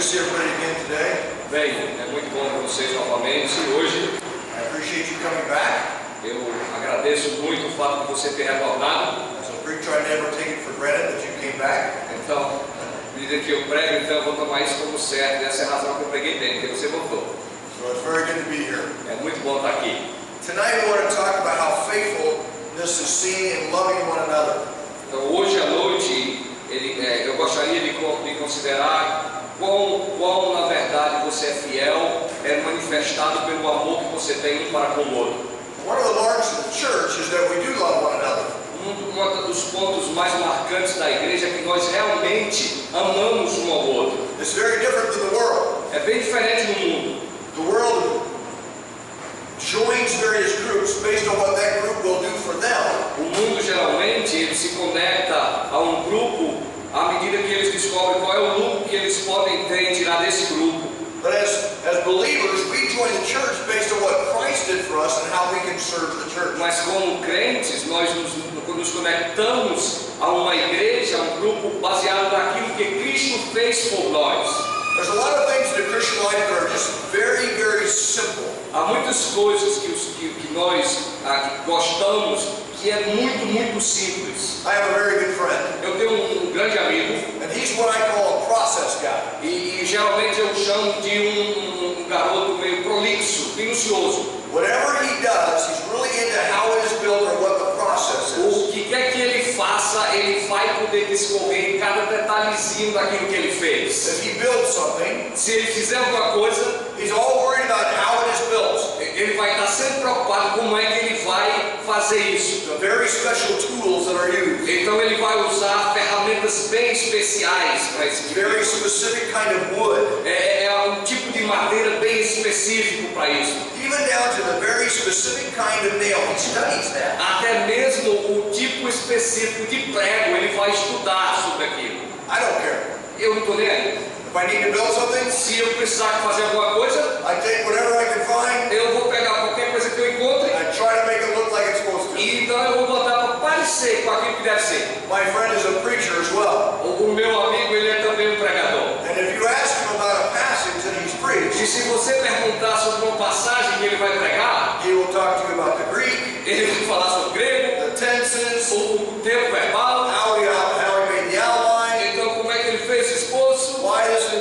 to see everybody again today. Bem, é muito bom ver vocês novamente hoje. I appreciate you coming back. Eu agradeço muito o fato de você ter retornado. As a preacher, I never take it for granted that you came back. Então, à medida que eu prego, então eu vou tomar isso como certo. Essa é a razão que eu preguei bem, porque você voltou. So it's very good to be here. É muito bom estar aqui. Tonight we want to talk about how faithfulness is seen in loving one another. Então, hoje à noite, eu gostaria de considerar quão na verdade você é fiel, é manifestado pelo amor que você tem um para com o outro. One of the marks of the church is that we do love one another. Um dos pontos mais marcantes da igreja é que nós realmente amamos um ao outro. It's very different than the world. É bem diferente do mundo. The world joins various groups based on what that group will do for them. O mundo geralmente ele se conecta a um grupo à medida que eles descobrem qual é o lucro que eles podem ter em tirar desse grupo. But as believers, we join the church based on what Christ did for us and how we can serve the church. Mas como crentes, nós nos conectamos a uma igreja, a um grupo baseado naquilo que Cristo fez por nós. There's a lot of things in the Christian life that are just very, very simple. Há muitas coisas que nós gostamos que é muito simples. I have a very good friend, Eu tenho um grande amigo and he's what I call a process guy. e geralmente eu chamo de um garoto meio prolixo, minucioso. Whatever he does, he's really into how it is built or what the process is. O que quer que ele faça, ele vai poder discorrer em cada detalhezinho daquilo que ele fez. If he builds something, Se ele fizer alguma coisa, he's all worried about how it is built. ele vai estar sempre preocupado como é que ele vai fazer isso. The very special tools that are used. Então ele vai usar ferramentas bem especiais para esse tipo. Very specific kind of wood. É um tipo de madeira bem específico para isso. Even down to the very specific kind of nail. He studies that. Até mesmo o tipo específico de prego ele vai estudar sobre aquilo. I don't care. Eu não estou nem aí. If I need to build something, Se eu precisar fazer alguma coisa, I take whatever I can find eu vou pegar qualquer coisa que eu encontre and I try to make it look like it's supposed to. e então eu vou botar para parecer com aquilo que deve ser. My friend is a preacher as well. O meu amigo ele é também um pregador. And if you ask him about a passage that he's E preached, se você perguntar sobre uma passagem que ele vai pregar, he will talk to you about the Greek, ele vai falar sobre o grego, the tenses, o tempo verbal, how he made the outline, então como é que ele fez o esboço, why this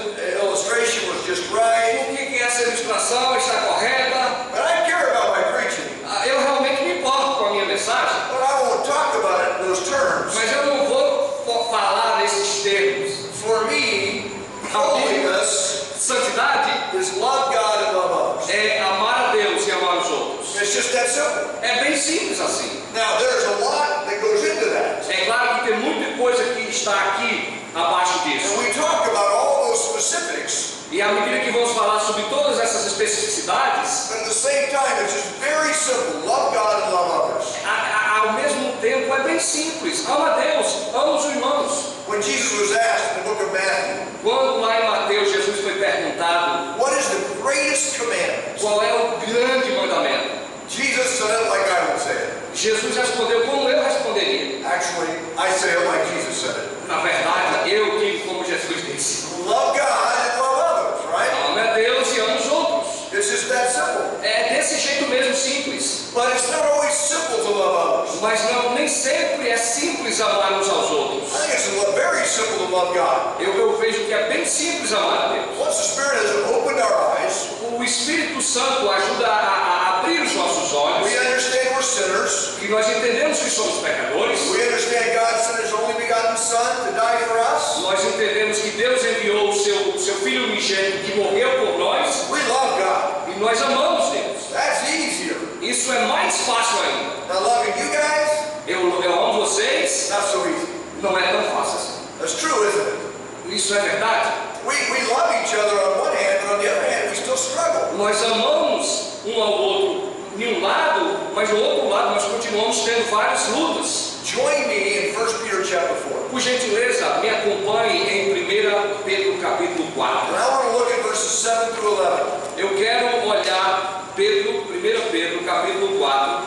illustration was just right. o que essa ilustração está correta. But I care about my preaching. Eu realmente me importo com a minha mensagem, But I won't talk about it in those terms. mas eu não vou falar nesses termos. For me, holiness Santidade is love God and love others. é amar a Deus e amar os outros. It's just that simple. É bem simples assim. Now, there's a lot that goes into that. É claro que tem muita coisa que está aqui abaixo And disso. we talk about all those specifics, E à medida que vamos falar sobre todas essas especificidades, but at the same time, it's just very simple. Love God and love others. ao mesmo tempo é bem simples. Ama a Deus, ama os irmãos. When Jesus was asked in the book of Matthew, Quando lá em Mateus Jesus foi perguntado what is the greatest commandment? qual é o grande mandamento, Jesus said it like I would say it. Jesus respondeu como eu responderia. Actually, I say it like Jesus said it. Na verdade, eu digo como Jesus disse: Love God and love others, right? ame a Deus e ame os outros. It's just that simple. É desse jeito mesmo simples. But it's not always simple to love others. Mas não, nem sempre é simples amar uns aos outros. I think it's very simple to love God. Eu vejo que é bem simples amar a Deus. Once the Spirit has opened our eyes, O Espírito Santo ajuda a abrir os nossos olhos. we understand we're sinners. E nós entendemos que somos pecadores. We understand God sent His only begotten Son to die for us. Nós entendemos que Deus enviou o seu Filho unigênito que morreu por nós. We love God. E nós amamos Deus. That's easier. Isso é mais fácil ainda. Now loving you guys, Eu amo vocês. not so easy. Não é tão fácil assim. That's true, isn't it? Isso é verdade. We love each other on one hand, but on the other hand, we still struggle. Nós amamos um ao outro de um lado, mas do outro lado nós continuamos tendo várias lutas. Join me in 1 Peter chapter 4. Por gentileza, me acompanhe em 1 Pedro capítulo 4. And I want to look at verses 7 through 11. Eu quero olhar 1 Pedro capítulo 4,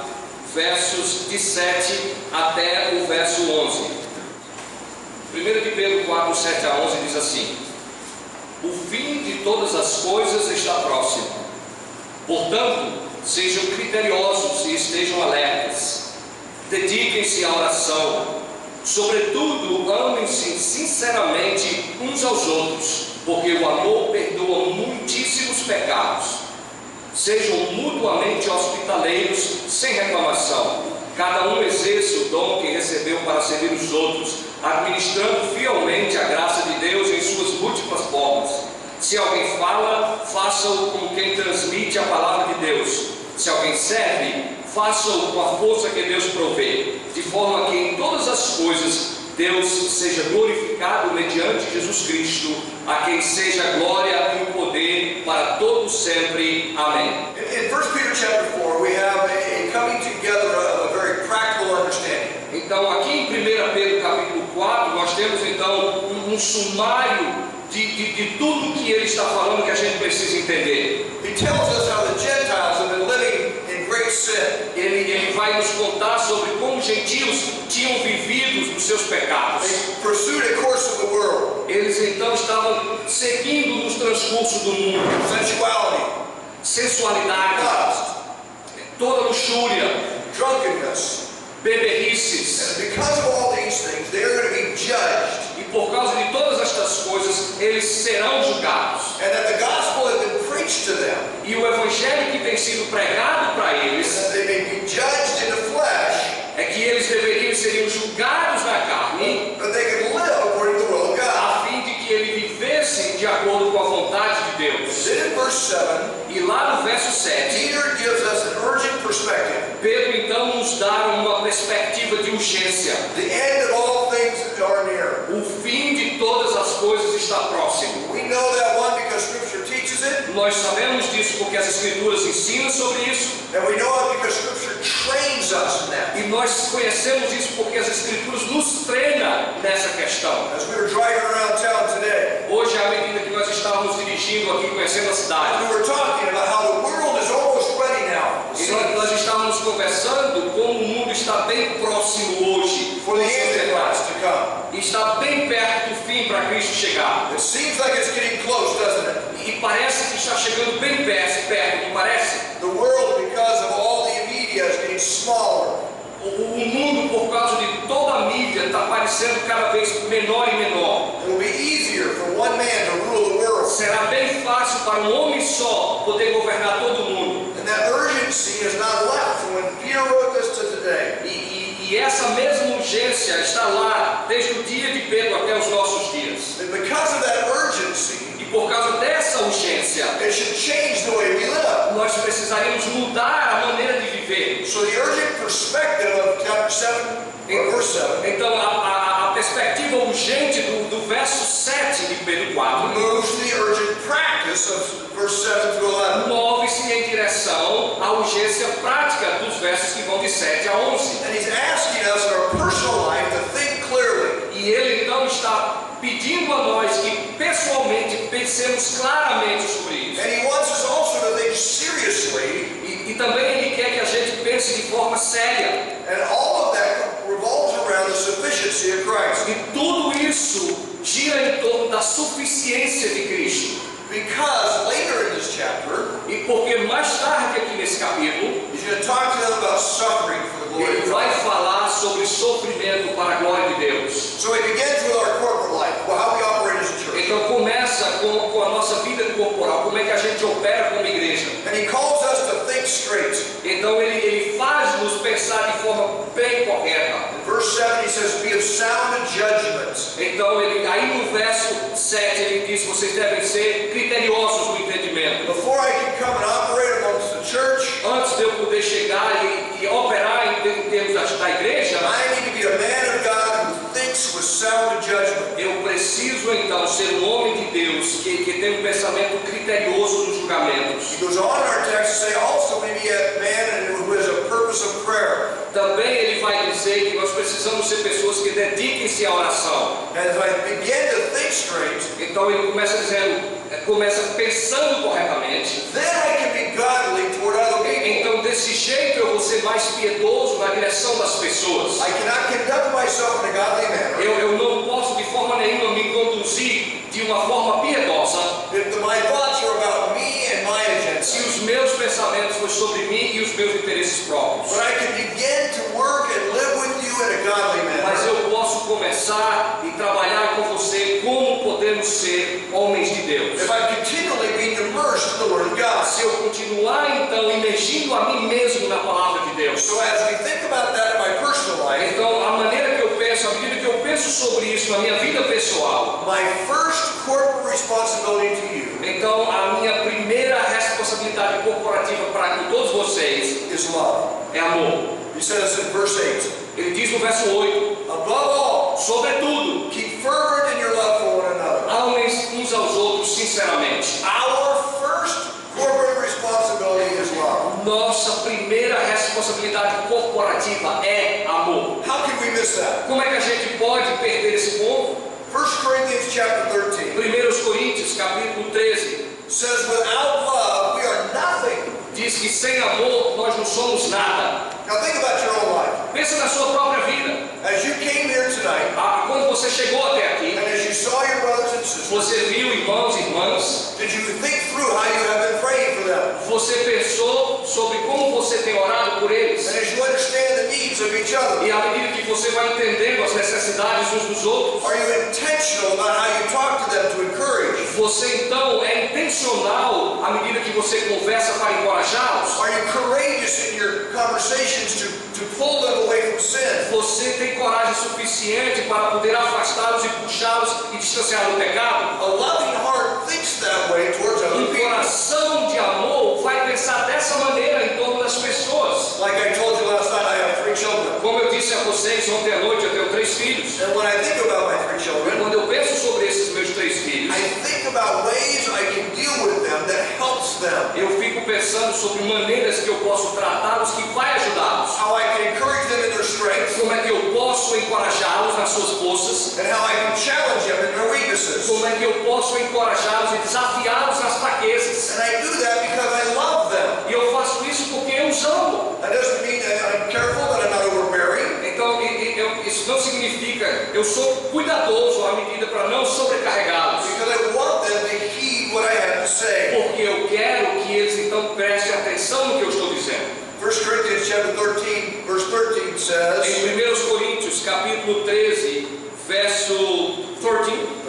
versos de 7 até o verso 11. 1 de Pedro 4, 7 a 11 diz assim: O fim de todas as coisas está próximo. Portanto, sejam criteriosos e estejam alertas. Dediquem-se à oração. Sobretudo, amem-se sinceramente uns aos outros, porque o amor perdoa muitíssimos pecados. Sejam mutuamente hospitaleiros, sem reclamação. Cada um exerça o dom que recebeu para servir os outros, administrando fielmente a graça de Deus em suas múltiplas formas. Se alguém fala, faça-o como quem transmite a palavra de Deus. Se alguém serve, faça-o com a força que Deus provê, de forma que em todas as coisas Deus seja glorificado mediante Jesus Cristo, a quem seja a glória e o poder para todos sempre. Amém. In 1 Peter chapter 4, we have a coming together of a very practical understanding. Então, aqui em 1 Pedro capítulo 4, nós temos então um sumário de tudo que ele está falando que a gente precisa entender. He tells us how the Gentiles have been living in great sin. Ele vai nos contar sobre como os gentios tinham vivido os seus pecados. They pursued a course of the world, Eles então estavam seguindo nos transcursos do mundo, sensuality, sensualidade, lust, toda luxúria, drunkenness. beberices. And because of all these things, they are going to be judged. E por causa de todas estas coisas, eles serão julgados. And that the gospel has been preached to them, E o evangelho que tem sido pregado para eles that they may be judged in the flesh, é que eles seriam julgados na carne, that they can live according to the will of God. a fim de que ele vivesse de acordo com a vontade de Deus. Then in verse 7, E lá no verso 7, Peter gives us an urgent perspective. Pedro então nos dá uma perspectiva de urgência. The end of all things are near. O fim de todas as coisas está próximo. We know that one because Scripture teaches it, Nós sabemos disso porque as Escrituras ensinam sobre isso. and we know it because Scripture trains us in that. E nós conhecemos isso porque as Escrituras nos treinam nessa questão. As we were driving around town today, Hoje, à medida que nós estávamos dirigindo aqui, conhecendo a cidade, we were talking about how the world is almost ready now e nós estávamos conversando como o mundo está bem próximo hoje for the Antichrist to come. e está bem perto do fim para Cristo chegar. It seems like it's getting close, doesn't it? E parece que está chegando bem perto, não parece? The world, because of all the media, is getting smaller. O mundo, por causa de toda a mídia, está parecendo cada vez menor e menor. It will be easier for one man to rule the world. Será bem fácil para um homem só poder governar todo mundo. And that urgency has not left from when Peter wrote this to today. E essa mesma urgência está lá desde o dia de Pedro até os nossos dias. And because of that urgency, E por causa dessa urgência, it should change the way we live. nós precisaríamos mudar a maneira de viver. So the urgent perspective of chapter 7, or verse 7, Então, a perspectiva urgente do verso 7 de Pedro 4 moves to the urgent practice of verse 7 to 11. move-se em direção à urgência prática dos versos que vão de 7 a 11. And he's asking us in our personal life to think clearly. E ele então está pedindo a nós que pessoalmente pensemos claramente sobre isso. And he wants us also to think seriously. E também ele quer que a gente pense de forma séria. And all of that revolves around the sufficiency of Christ. E tudo isso gira em torno da suficiência de Cristo. Because later in this chapter, E porque mais tarde aqui nesse capítulo, he's going to talk to them about suffering for the glory ele of vai God. falar sobre sofrimento para a glória de Deus. So he begins with our corporate life, well, how we operate as a church. Então começa com a nossa vida corporal, como é que a gente opera como igreja. And he calls us to think straight. Então ele faz-nos pensar de forma bem correta. In verse 7 he says, be of sound judgment. Então aí no verso 7 ele diz, vocês devem ser criteriosos no entendimento. Before I can come and operate amongst the church, Antes de eu poder chegar e operar em termos da igreja, I need to be a man of God who thinks with sound judgment. eu preciso então ser um homem de Deus que tem um pensamento criterioso nos julgamentos. He goes on in our text to say also we be a man who has a purpose of prayer. Também ele vai dizer que nós precisamos ser pessoas que dediquem-se à oração. And as I begin to think straight, Então ele começa pensando corretamente. then I can be godly toward other people. Então desse jeito eu vou ser mais piedoso na direção das pessoas. I cannot conduct myself in a godly manner Eu não posso de forma nenhuma me conduzir de uma forma piedosa my thoughts are about me and my agenda. Se os meus pensamentos fossem sobre mim e os meus interesses próprios. But I can begin to work and live with you in a godly Mas manner. eu posso começar e trabalhar com você como podemos ser homens de Deus. If I'm continually being immersed in the Word of God. Se eu continuar então imergindo a mim mesmo na palavra de Deus. So as we think about that in my personal life, Então, a maneira que eu penso, à medida que eu penso sobre isso na minha vida pessoal, my first corporate responsibility to you então a minha primeira responsabilidade corporativa para com todos vocês is love. é amor. He says in verse 8, Ele diz no verso 8, above all, sobretudo, keep fervent in your love for one another. amem uns aos outros sinceramente. Our first corporate responsibility is love. Nossa primeira responsabilidade corporativa é amor. How can we miss that? Como é que a gente pode perder esse ponto? 1 Corinthians chapter 13 1 Coríntios, capítulo 13, says, without love, we are nothing. diz que sem amor nós não somos nada. Now think about your own life. Pensa na sua própria vida. As you came here tonight, Quando você chegou até aqui, and as you saw your brothers and sisters, você viu irmãos e irmãs, did you think through how you have been praying for them? você pensou sobre como você tem orado por eles. And as you understand the needs of each other, E à medida que você vai entendendo as necessidades uns dos outros, are you intentional about how you talk to them to encourage? você então é intencional à medida que você conversa para encorajá-los. Are you courageous in your conversations to pull them away from sin? Você tem coragem suficiente para poder afastá-los e puxá-los e distanciar do pecado? A loving heart thinks that way towards other people. Coração de amor vai pensar dessa maneira em torno das pessoas. Like I told you last night, I have 3 children. Como eu disse a vocês ontem à noite, eu tenho 3 filhos. And when I think about my 3 E children, quando eu penso sobre esses meus 3 filhos, I think about ways I can deal with them that helps them. eu fico pensando sobre maneiras que eu posso tratá-los que vai ajudá-los. How I can encourage them in their strengths, Como é que eu posso encorajá-los nas suas forças? and how I can challenge them in their weaknesses. Como é que eu posso encorajá-los e desafiá-los nas fraquezas? And I do that because I love them. E eu faço isso porque eu os amo. That doesn't mean that I'm careful, that I'm not overbearing. Então, isso não significa eu sou cuidadoso à medida para não sobrecarregá-los. Because I want them to heed what I have to say. Porque eu quero que eles então prestem atenção no que eu estou dizendo. 1 Corinthians chapter 13, verse 13 says, Em 1 Coríntios, capítulo 13, verso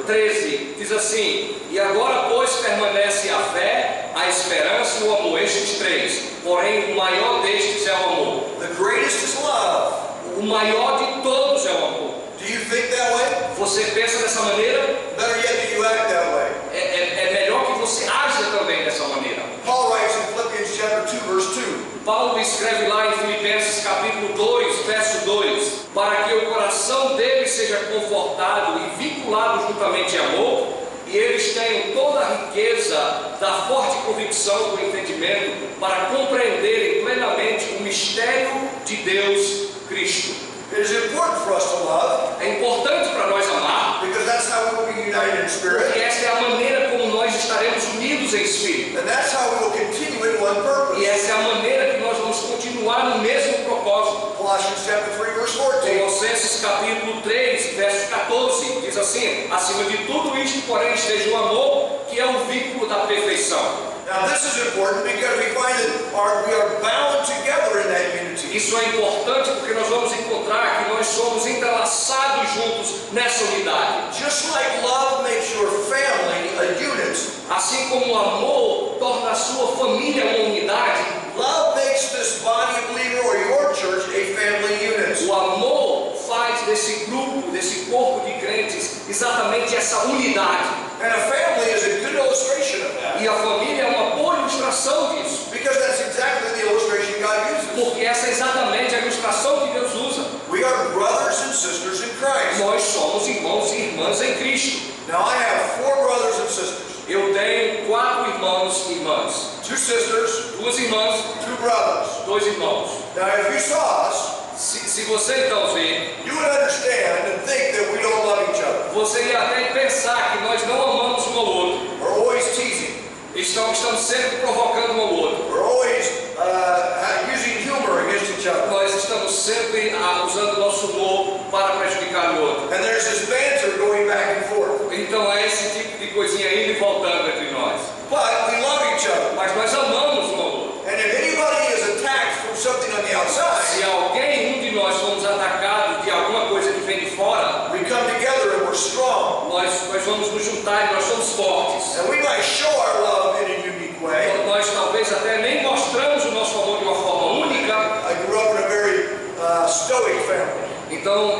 13, diz assim: E agora, pois, permanece a fé, a esperança e o amor, estes 3. Porém, o maior destes é o amor. the greatest is love. O maior de todos é o amor. Do you think that way? Você pensa dessa maneira? Better yet, do you act that way? É melhor que você haja também dessa maneira. Paul writes in Philippians chapter 2, verse 2, Paulo escreve lá em Filipenses capítulo 2, verso 2, para que o coração deles seja confortado e vinculado juntamente em amor, e eles tenham toda a riqueza da forte convicção do entendimento para compreenderem plenamente o mistério de Deus Cristo. it is important for us to love É importante para nós amar, because that's how we will be united in spirit, porque esta é a maneira como nós estaremos unidos em espírito. and that's how we will continue in one E purpose. essa é a maneira que nós vamos continuar no mesmo propósito. Colossians chapter 3, verse 14. Colossenses capítulo 3, verso 14, diz assim: acima de tudo isto, porém, esteja o amor, que é o vínculo da perfeição. Now this is important because we find that we are bound together in that unity. Isso é importante porque nós vamos encontrar que nós somos entrelaçados juntos nessa unidade. Just like love makes your family a unit, Assim como o amor torna a sua família uma unidade, love makes this body of believer or your church a family unit. o amor faz desse grupo, desse corpo de crentes, exatamente essa unidade. And a family is a good illustration of that. E a família é uma boa ilustração disso, Because that's exactly the illustration God uses. porque essa é exatamente a ilustração que Deus usa. We are brothers and sisters in Christ. Nós somos irmãos e irmãs em Cristo. Now I have 4 brothers and sisters. Eu tenho 4 irmãos e irmãs, 2 sisters, 2 irmãs, 2 brothers. 2 irmãos. Now if you saw us, Se você então ver, you would understand and think that we don't love each other. você ia até pensar que nós não amamos um ao outro. We're always teasing. Estamos sempre provocando um ao outro. We're always using humor against each other. Nós estamos sempre usando nosso humor para prejudicar o outro. And there's this banter going back and forth. Então é esse tipo de coisinha indo e voltando entre nós. on the outside, Se alguém, um de nós, fomos atacados de alguma coisa que vem de fora, we come together and we're strong. nós vamos nos juntar e nós somos fortes. And we might show our love in a unique way. Nós talvez até nem mostramos o nosso amor de uma forma única. I grew up in a very stoic family. Então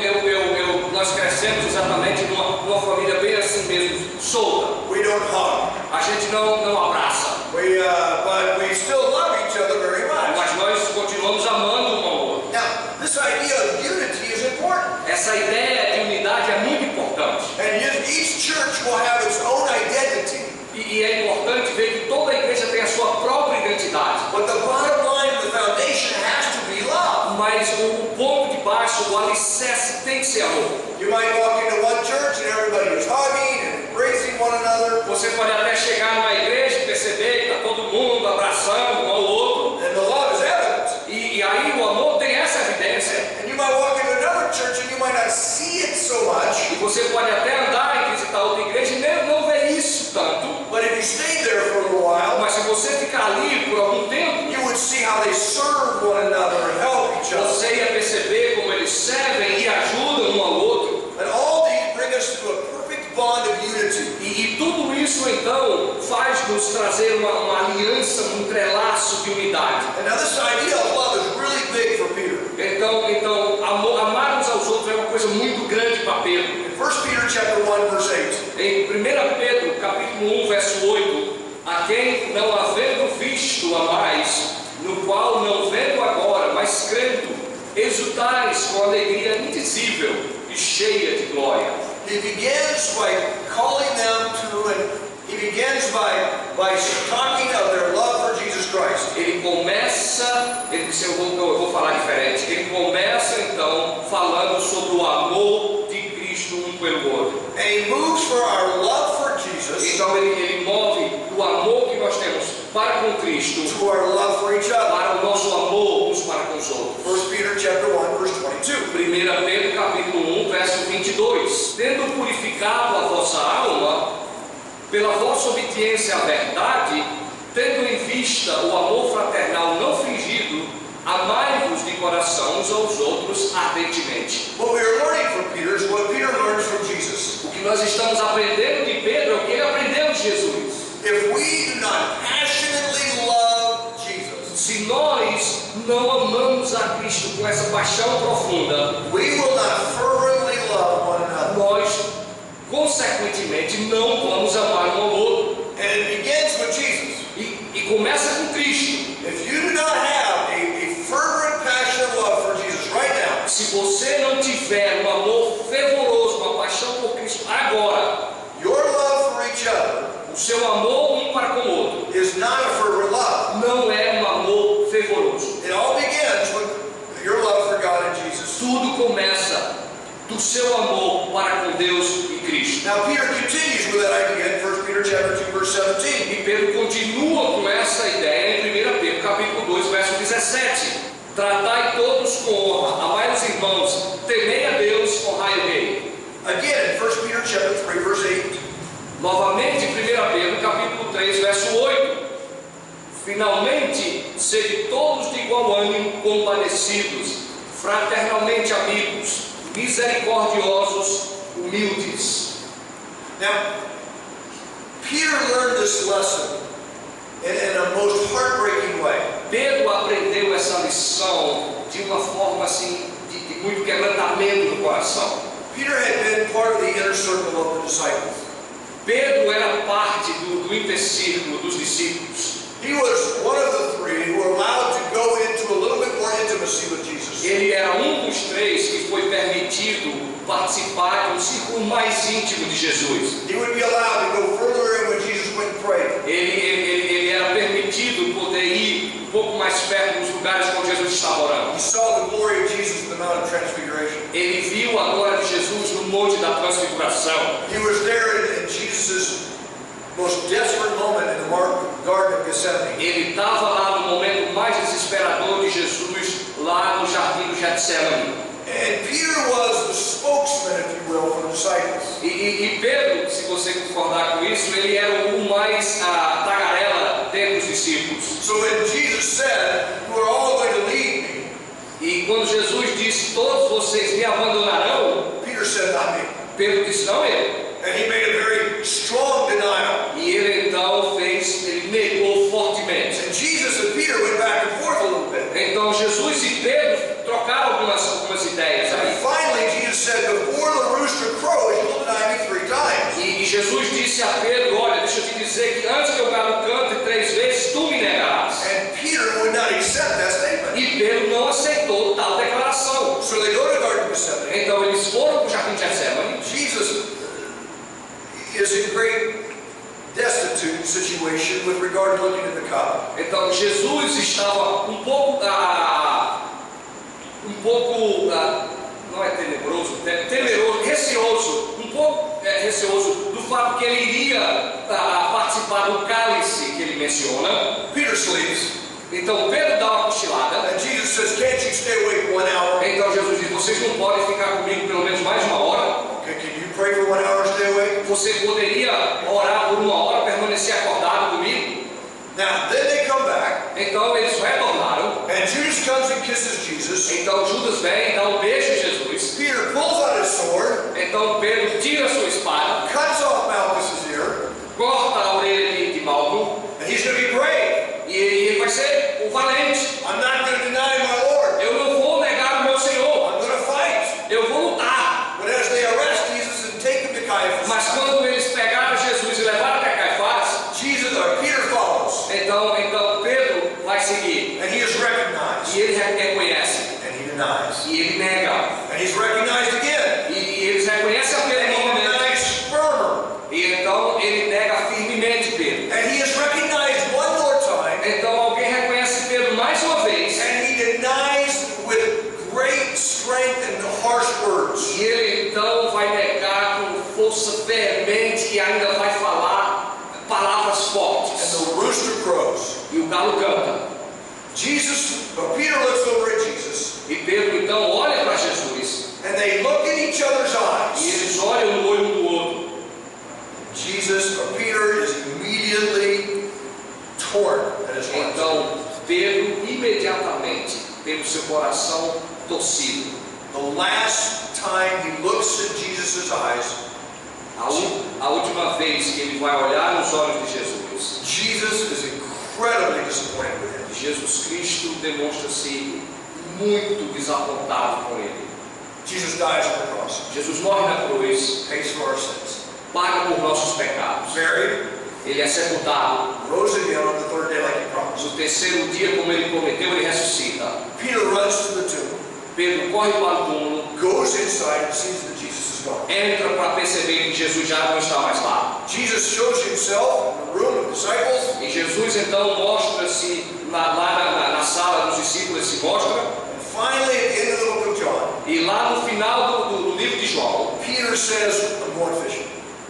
nós crescemos exatamente numa família bem assim mesmo, solta. We don't hug. A gente não abraça, But we still love each other very much. mas nós continuamos amando um ao outro. Now, this idea of unity is important. Essa ideia de unidade é muito importante. And each church will have its own identity. E é importante ver que toda a igreja tem a sua própria identidade. But the bottom line of the foundation has to be love. Mas o ponto de baixo, o alicerce tem que ser amor. You might walk into one church and everybody is hugging and embracing one another. Você pode até chegar numa igreja e perceber que está todo mundo abraçando um ao outro. And the love is evident. E aí o amor tem essa evidência. And you might walk into another church and you might not see it so much. E você pode até andar e visitar outra igreja e não ver isso tanto. But if you stay there for a little while, Mas se você ficar ali por algum tempo, you would see how they serve one another and help each other. você ia perceber como eles servem e ajudam um ao outro. And all these bring us to a perfect bond of unity. E tudo isso então faz-nos trazer uma aliança, um entrelaço de unidade. And now this idea of love is really big for Peter. Então amar uns aos outros é uma coisa muito grande para Pedro. In 1 Peter chapter 1, verse 8, Em 1 Pedro, capítulo 1, verso 8, a quem não havendo visto a mais, no qual não vendo agora, mas crendo, exultais com alegria indizível e cheia de glória. he begins by calling them to, and he begins by talking of their love for Jesus Christ. Ele começa, ele disse, eu vou falar diferente, ele começa então falando sobre o amor de Cristo um pelo outro. And he moves for our love for Jesus Então ele move do amor que nós temos para com Cristo to our love for each other. para o nosso amor uns para com os outros. 1 Peter chapter 1, verse 22. 1 Pedro capítulo 1, verso 22. Tendo purificado a vossa alma pela vossa obediência à verdade, tendo em vista o amor fraternal não fingido, amai-vos de coração uns aos outros ardentemente. What we are learning from Peter is what Peter learns from Jesus. O que nós estamos aprendendo de Pedro é o que ele aprendeu de Jesus. If we do not passionately love Jesus, Se nós não amamos a Cristo com essa paixão profunda, we will not fervently love one another. nós consequentemente não vamos amar um ao outro. And it begins with Jesus. E começa com Cristo. If you do not have a fervent passion of love for Jesus right now, Se você não tiver um amor fervoroso, uma paixão por Cristo agora, your love for each other o seu amor um para com o outro is not a fervent love. não é um amor fervoroso. It all begins with your love for God and Jesus. Tudo começa do seu amor para com Deus e Cristo. Now Peter continues with that idea in 1 Peter chapter 2, verse 17. E Pedro continua com essa ideia em 1 Pedro capítulo 2, verso 17. Tratai todos com honra, amai os irmãos, temei a Deus, honrai o rei. Again, in 1 Peter chapter 3, verse 8. Novamente, 1 Pedro capítulo 3, verso 8. Finalmente, sede todos de igual ânimo, compadecidos, fraternalmente amigos, misericordiosos, humildes. Now, Peter learned this lesson in a most heartbreaking way. Pedro aprendeu essa lição de uma forma assim, de muito quebrantamento no coração. Peter had been part of the inner circle of the disciples. Pedro era parte do intercírculo dos discípulos. He was one of the three who were allowed to go into a little bit more intimacy with Jesus. Ele era um dos três que foi permitido participar de um círculo mais íntimo de Jesus. He would be allowed to go further in when Jesus went and prayed. Ele era permitido poder ir um pouco mais perto dos lugares onde Jesus estava orando. He saw the glory of Jesus in the Mount of Transfiguration. Ele viu a glória de Jesus no Monte da Transfiguração. He was there in Jesus' most desperate moment in the Garden of Gethsemane. Ele estava lá no momento mais desesperador de Jesus, lá no jardim do Getsemane. And Peter was the spokesman, if you will, for the disciples. E Pedro, se você concordar com isso, ele era o mais tagarela dentre os discípulos. So when Jesus said, "You are all going to leave me," E quando Jesus disse, todos vocês me abandonarão, Peter said, not me. Pedro disse, não eu. And he made a very strong denial. E ele então ele negou fortemente. And Jesus and Peter went back and forth a little bit. Então Jesus e Pedro trocaram algumas ideias And aí. finally Jesus said, before the rooster crows, you'll deny me 3 times. E Jesus disse a Pedro, olha, deixa eu te dizer que antes que o galo cante 3 vezes, tu me negarás. And Peter would not accept that statement. E Pedro não aceitou tal declaração. So they go to the Garden of Gethsemane. Então eles foram para o jardim de Getsemane. Jesus is in great destitute situation with regard to looking at the cup. Então Jesus estava um pouco não é tenebroso, temeroso, receoso, um pouco receoso do fato que ele iria participar do cálice que ele menciona. Peter sleeps. Então Pedro dá uma cochilada. And Jesus says, can't you stay awake 1 hour? Então Jesus diz, vocês não podem ficar comigo pelo menos mais de 1 hora? Okay, can you pray for 1 hour and stay awake? Você poderia orar por 1 hora, permanecer acordado comigo? Now, then they come back, Então eles retornaram. and Judas comes and kisses Jesus. Então Judas vem e dá um beijo em Jesus. Peter pulls out his sword, Então Pedro tira sua espada, cuts off Malchus's ear, corta a orelha de Malco, and he's going to be brave. e ele vai ser o valente. I'm not going to deny my Lord. Eu não vou negar o meu Senhor, I'm going to fight. eu vou lutar. But as they arrest Jesus and take him to Mas Caiaphas, quando eles pegaram Jesus e levaram até Caifás, Peter follows, então Pedro vai seguir. and he is recognized, E ele reconhece, and he denies. e ele nega. And he's recognized again. E eles reconhecem a Pedro And he novamente. denies firmer. E então ele nega firmemente Pedro. And he is recognized one more time. Então alguém reconhece Pedro mais uma vez. And he denies with great strength and harsh words. E ele então vai negar com força veemente e ainda vai falar palavras And fortes. the rooster crows. E o galo canta. Peter looks over at Jesus. E Pedro então olha para Jesus. And they look in each other's E eyes. eles olham no olho do outro. Peter is immediately torn at his heart. Então Pedro imediatamente tem o seu coração torcido. The last time he looks in Jesus' eyes, A última vez que ele vai olhar nos olhos de Jesus, Jesus is incredibly disappointed with him. Jesus Cristo demonstra-se muito desapontado com ele. Jesus dies on the cross, Jesus morre na cruz, pays for our sins, paga por nossos pecados. buried, Ele é sepultado. rose again on the 3rd day like he promised. No terceiro dia, como ele prometeu, ele ressuscita. Peter runs to the tomb, Pedro corre para o túmulo, goes inside and sees that Jesus is gone. entra para perceber que Jesus já não está mais lá. Jesus shows himself in the room of the disciples, E Jesus então mostra-se lá na sala dos discípulos, se mostra. and finally at the end of the book of John, E lá no final do livro de João, Peter says, I'm going fishing.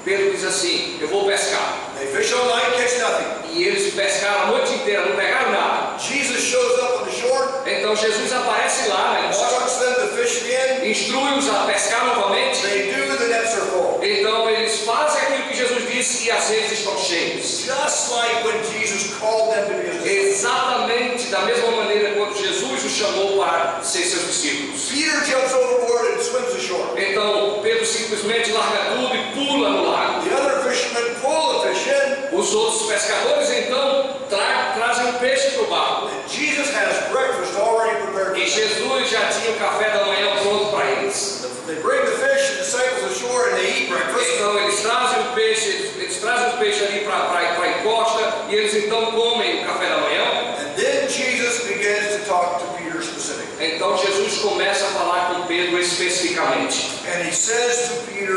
Pedro diz assim, eu vou pescar. They fish all night, catch nothing. E eles pescaram a noite inteira, não pegaram nada. Jesus shows up on the shore, Então Jesus aparece lá, né? instructs them to fish again. Instrui-os a pescar novamente. They do, the nets are full. Então eles fazem aquilo que Jesus disse e as redes estão cheias. Just like when Jesus called them to be his disciples. Exatamente da mesma maneira quando Jesus os chamou para ser seus discípulos. Peter jumps overboard and swims ashore. Então Pedro simplesmente larga tudo e pula no lago. The other fishermen pull the fish in. Os outros pescadores então trazem o peixe para o barco. And Jesus has breakfast already prepared. E Jesus já tinha o café da manhã pronto para eles. They bring the fish and disciples ashore and they eat breakfast. Então eles trazem o peixe ali para a encosta e eles então comem o café da manhã. And then Jesus begins to talk to Peter specifically. Então Jesus começa a falar com Pedro especificamente. And he says to Peter,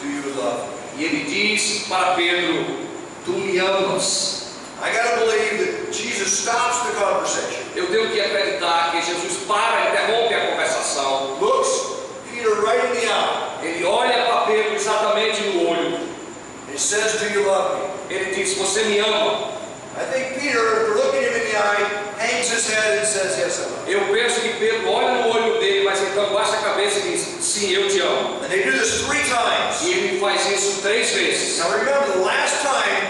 do you love me? E ele diz para Pedro, tu me amas. I gotta believe that Jesus stops the conversation, Eu tenho que acreditar que Jesus interrompe a conversação. looks Peter right in the eye, Ele olha para Pedro exatamente no olho. and he says, do you love me? Ele diz, você me ama? I think Peter, after looking him in the eye, hangs his head and says, yes, I love you. Eu penso que Pedro olha no olho dele, mas então baixa a cabeça e diz, sim, eu te amo. And they do this 3 times. E ele faz isso 3 vezes. Now remember, the last time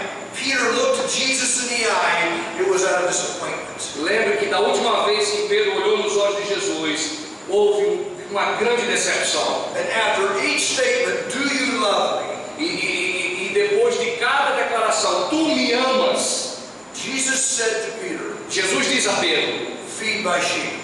Peter looked at Jesus in the eye, it was out of disappointment. Lembre que da última vez que Pedro olhou nos olhos de Jesus, houve uma grande decepção. And after each statement, do you love me? E depois de cada declaração, tu me amas, Jesus said to Peter, Jesus diz a Pedro, feed my sheep,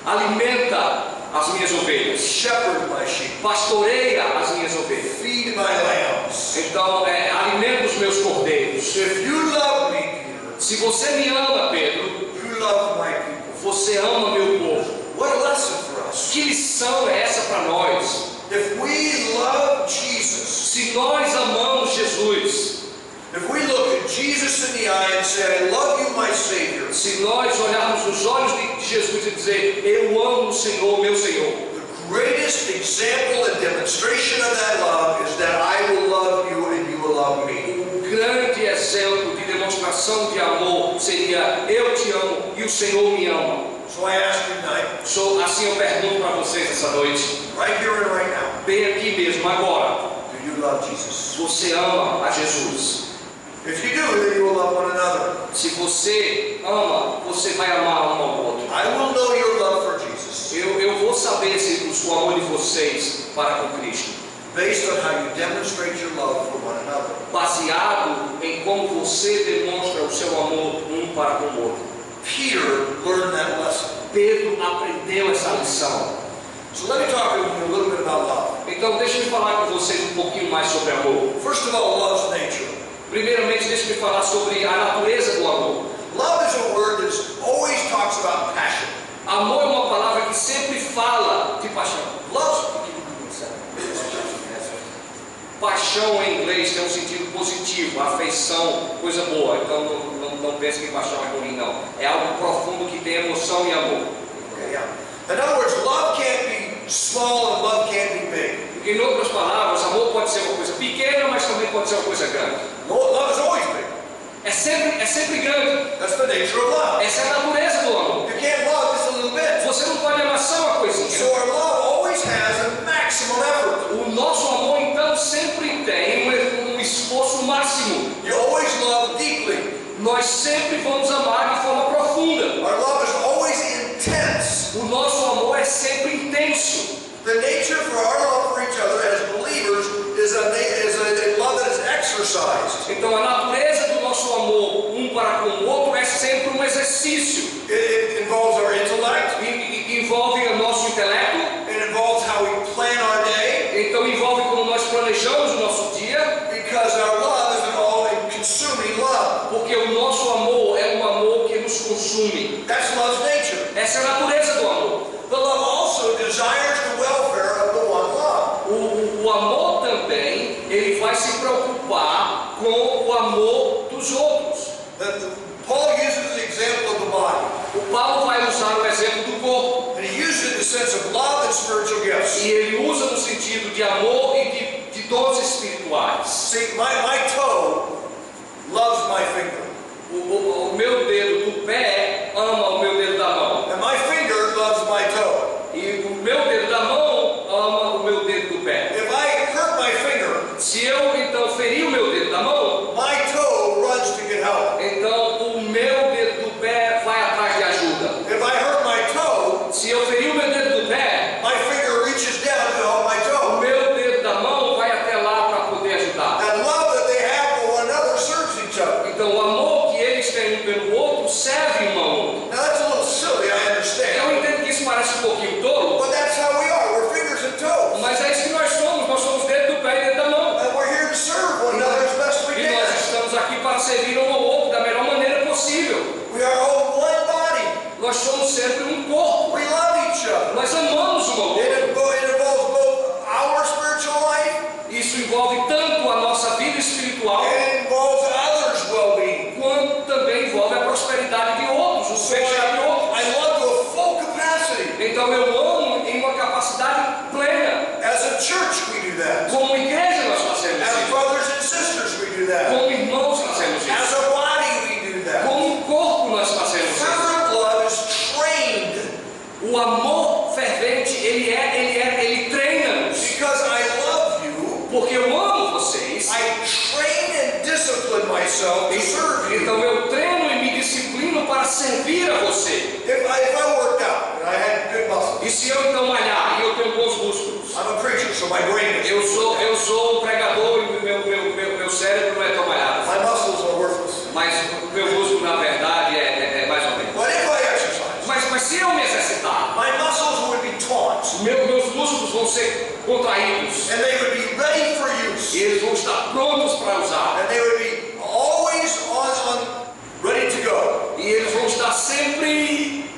alimenta as minhas ovelhas, shepherd my sheep, pastoreia as minhas ovelhas. feed my lambs. Então, alimenta os meus cordeiros. If you love me, Peter, Se você me ama, Pedro, you love my people. você ama meu povo. What a lesson for us. Que lição é essa para nós? If we love Jesus, Se nós amamos Jesus, if we look at Jesus in the eye and say, I love you, my Savior, se nós olharmos nos olhos de Jesus e dizer, eu amo o Senhor, meu Senhor, the greatest example and demonstration of that love is that I will love you and you will love me. um grande exemplo de demonstração de amor seria, eu te amo e o Senhor me ama. So I ask you tonight, Assim eu pergunto para vocês essa noite, right here and right now, bem aqui mesmo, agora, do you love Jesus? você ama a Jesus? If you do, then you will love one another. Se você ama, você vai amar um ao outro. I will know your love for Jesus Eu vou saber o amor de vocês para com Cristo, based on how you demonstrate your love for one another. baseado em como você demonstra o seu amor um para com o outro. Peter learned that lesson. Pedro aprendeu essa lição. So let me talk to you a little bit about love. Então deixa eu falar com vocês um pouquinho mais sobre amor. First of all, love's nature. Primeiramente, deixa eu falar sobre a natureza do amor. Love is a word that always talks about passion. Amor é uma palavra que sempre fala de paixão. Paixão em inglês tem um sentido positivo, afeição, coisa boa. Então não pense que paixão é ruim, não. É algo profundo que tem emoção e amor. Okay, yeah. In other words, love can't be small and love can't be big. Em outras palavras, amor pode ser uma coisa pequena, mas também pode ser uma coisa grande. Love is always big. É sempre grande. That's the nature of love. Essa é a natureza do amor. You can't love just a little bit. Você não pode amar só uma So coisinha. our love always has a maximum effort. O nosso amor, então, sempre tem um esforço máximo. You always love deeply. Nós sempre vamos amar de forma profunda. Our love is always intense. O nosso amor é sempre intenso. The nature for our love for each other as believers is a love that is exercised. Então, a natureza do nosso amor um para com o outro é sempre um exercício. It involves our intellect. Envolve o nosso intelecto. It involves how we plan our day. Então, envolve como nós planejamos o nosso dia. Because our love is an all-consuming love. Porque o nosso amor é um amor que nos consome. That's love's nature. Essa é a natureza do amor. But love also desires the welfare of the one loved. O amor também, ele vai se preocupar com o amor dos outros. Paul uses the example of the body. O Paulo vai usar o exemplo do corpo. And he uses it in the sense of love and spiritual gifts. E ele usa no sentido de amor e de dons espirituais. See, my toe loves my finger. O meu dedo do pé ama o meu dedo da mão. And my finger loves my toe. E o meu dedo da mão ama o meu dedo do pé. If I hurt my finger, Se eu então ferir o meu dedo da mão, my toe runs to get help. então o meu dedo do pé vai atrás de ajuda. If I hurt my toe, Se eu ferir o meu dedo do pé, my finger reaches down to help my o toe. meu dedo da mão vai até lá para poder ajudar. That love that they have for one another serves each other. Então o amor que eles têm um pelo outro serve um ao outro. Now that's a little silly, I understand. Eu entendo que isso parece um pouquinho tolo, But that's how we are. We're fingers and toes. mas é isso que nós somos dedo do pé e dedo da mão. And we're here to serve one another as best we E nós can. estamos aqui para servir um ao outro da melhor maneira possível. We are all one body. Nós somos sempre um corpo. We love each other. Nós amamos um ao outro. It involves both our spiritual life Isso envolve tanto a nossa vida espiritual, and it involves others' well-being. quanto também envolve a prosperidade de outros, o So bem-estar de outros. I love to a full capacity. Então eu amo em uma capacidade plena. As a church, we do that. Como igreja nós fazemos As isso. brothers and sisters, we do that. Como irmãos fazemos As isso. a body, we do that. Como um corpo nós fazemos isso. Fervent love is trained O amor fervente, ele treina-nos. because I love you. Porque eu amo vocês, I train and discipline myself myself to serve you. Então eu treino e me disciplino para servir a você. If I worked out and I had good muscles, E se eu então malhar e eu tenho bons músculos, I'm a preacher, so my brain is. eu sou um pregador e meu cérebro não é tão malhado. My muscles are worthless. Mas o meu músculo na verdade é mais ou menos. But if I exercise, Mas se eu me exercitar, my muscles would be taut, meus músculos vão ser contraídos. and they would be ready for E use, eles vão estar prontos para usar. and they would be always ready to go. E eles vão estar sempre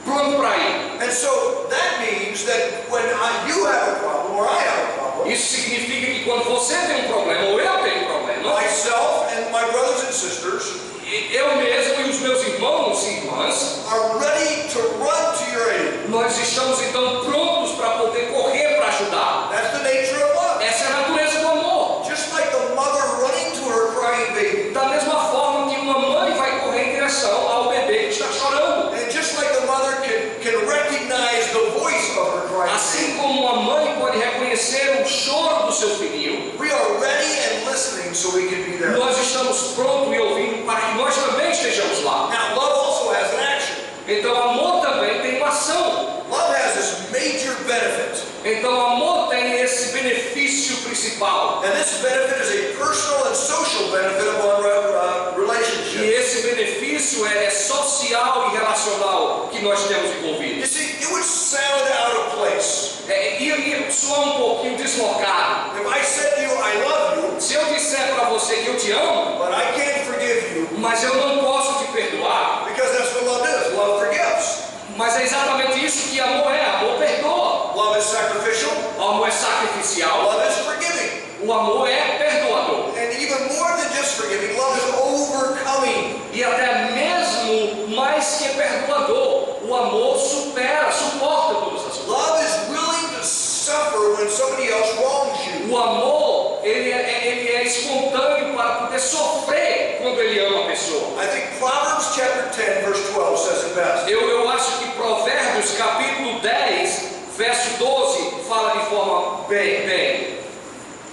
prontos para ir. And so that means that when you have a problem or I have a problem, Isso significa que quando você tem um problema ou eu tenho um problema, myself and my brothers and sisters eu mesmo e os meus irmãos e irmãs, are ready to run to your aid. nós estamos então prontos para poder correr para ajudar. That's the nature of love. Essa é a natureza do amor. Just like the mother running to her crying baby, Da mesma forma que uma mãe vai correr em direção ao bebê que está chorando. and just like the mother can recognize the voice of her crying Assim como uma mãe pode reconhecer o choro do seu filhinho, baby, we are ready and listening so we can be there. nós estamos prontos e ouvindo para que nós também estejamos lá. Now, love also has an action. Então amor também tem uma ação. Love has this major benefit, Então amor tem esse benefício principal. and this benefit is a personal and social benefit upon E relationship. esse benefício é social e relacional que nós temos envolvido. You see, it would sound out of place Ia soar um pouquinho deslocado. if I said to you, I love you, Se eu disser para você que eu te amo, but I can't forgive you, mas eu não posso te perdoar, because that's what love is. Love forgives. mas é exatamente isso que amor é. Amor perdoa. Love is sacrificial. O amor é sacrificial. Love is forgiving. O amor é perdoador. And even more than just forgiving, love is overcoming. E até mesmo mais que perdoador, o amor suporta todas as coisas. Love is willing to suffer when somebody else wrongs you. O amor, ele é espontâneo para poder sofrer quando ele ama a pessoa. I think Proverbs chapter 10, verse 12 says it best. Eu acho que Provérbios capítulo 10, verso 12, fala de forma bem.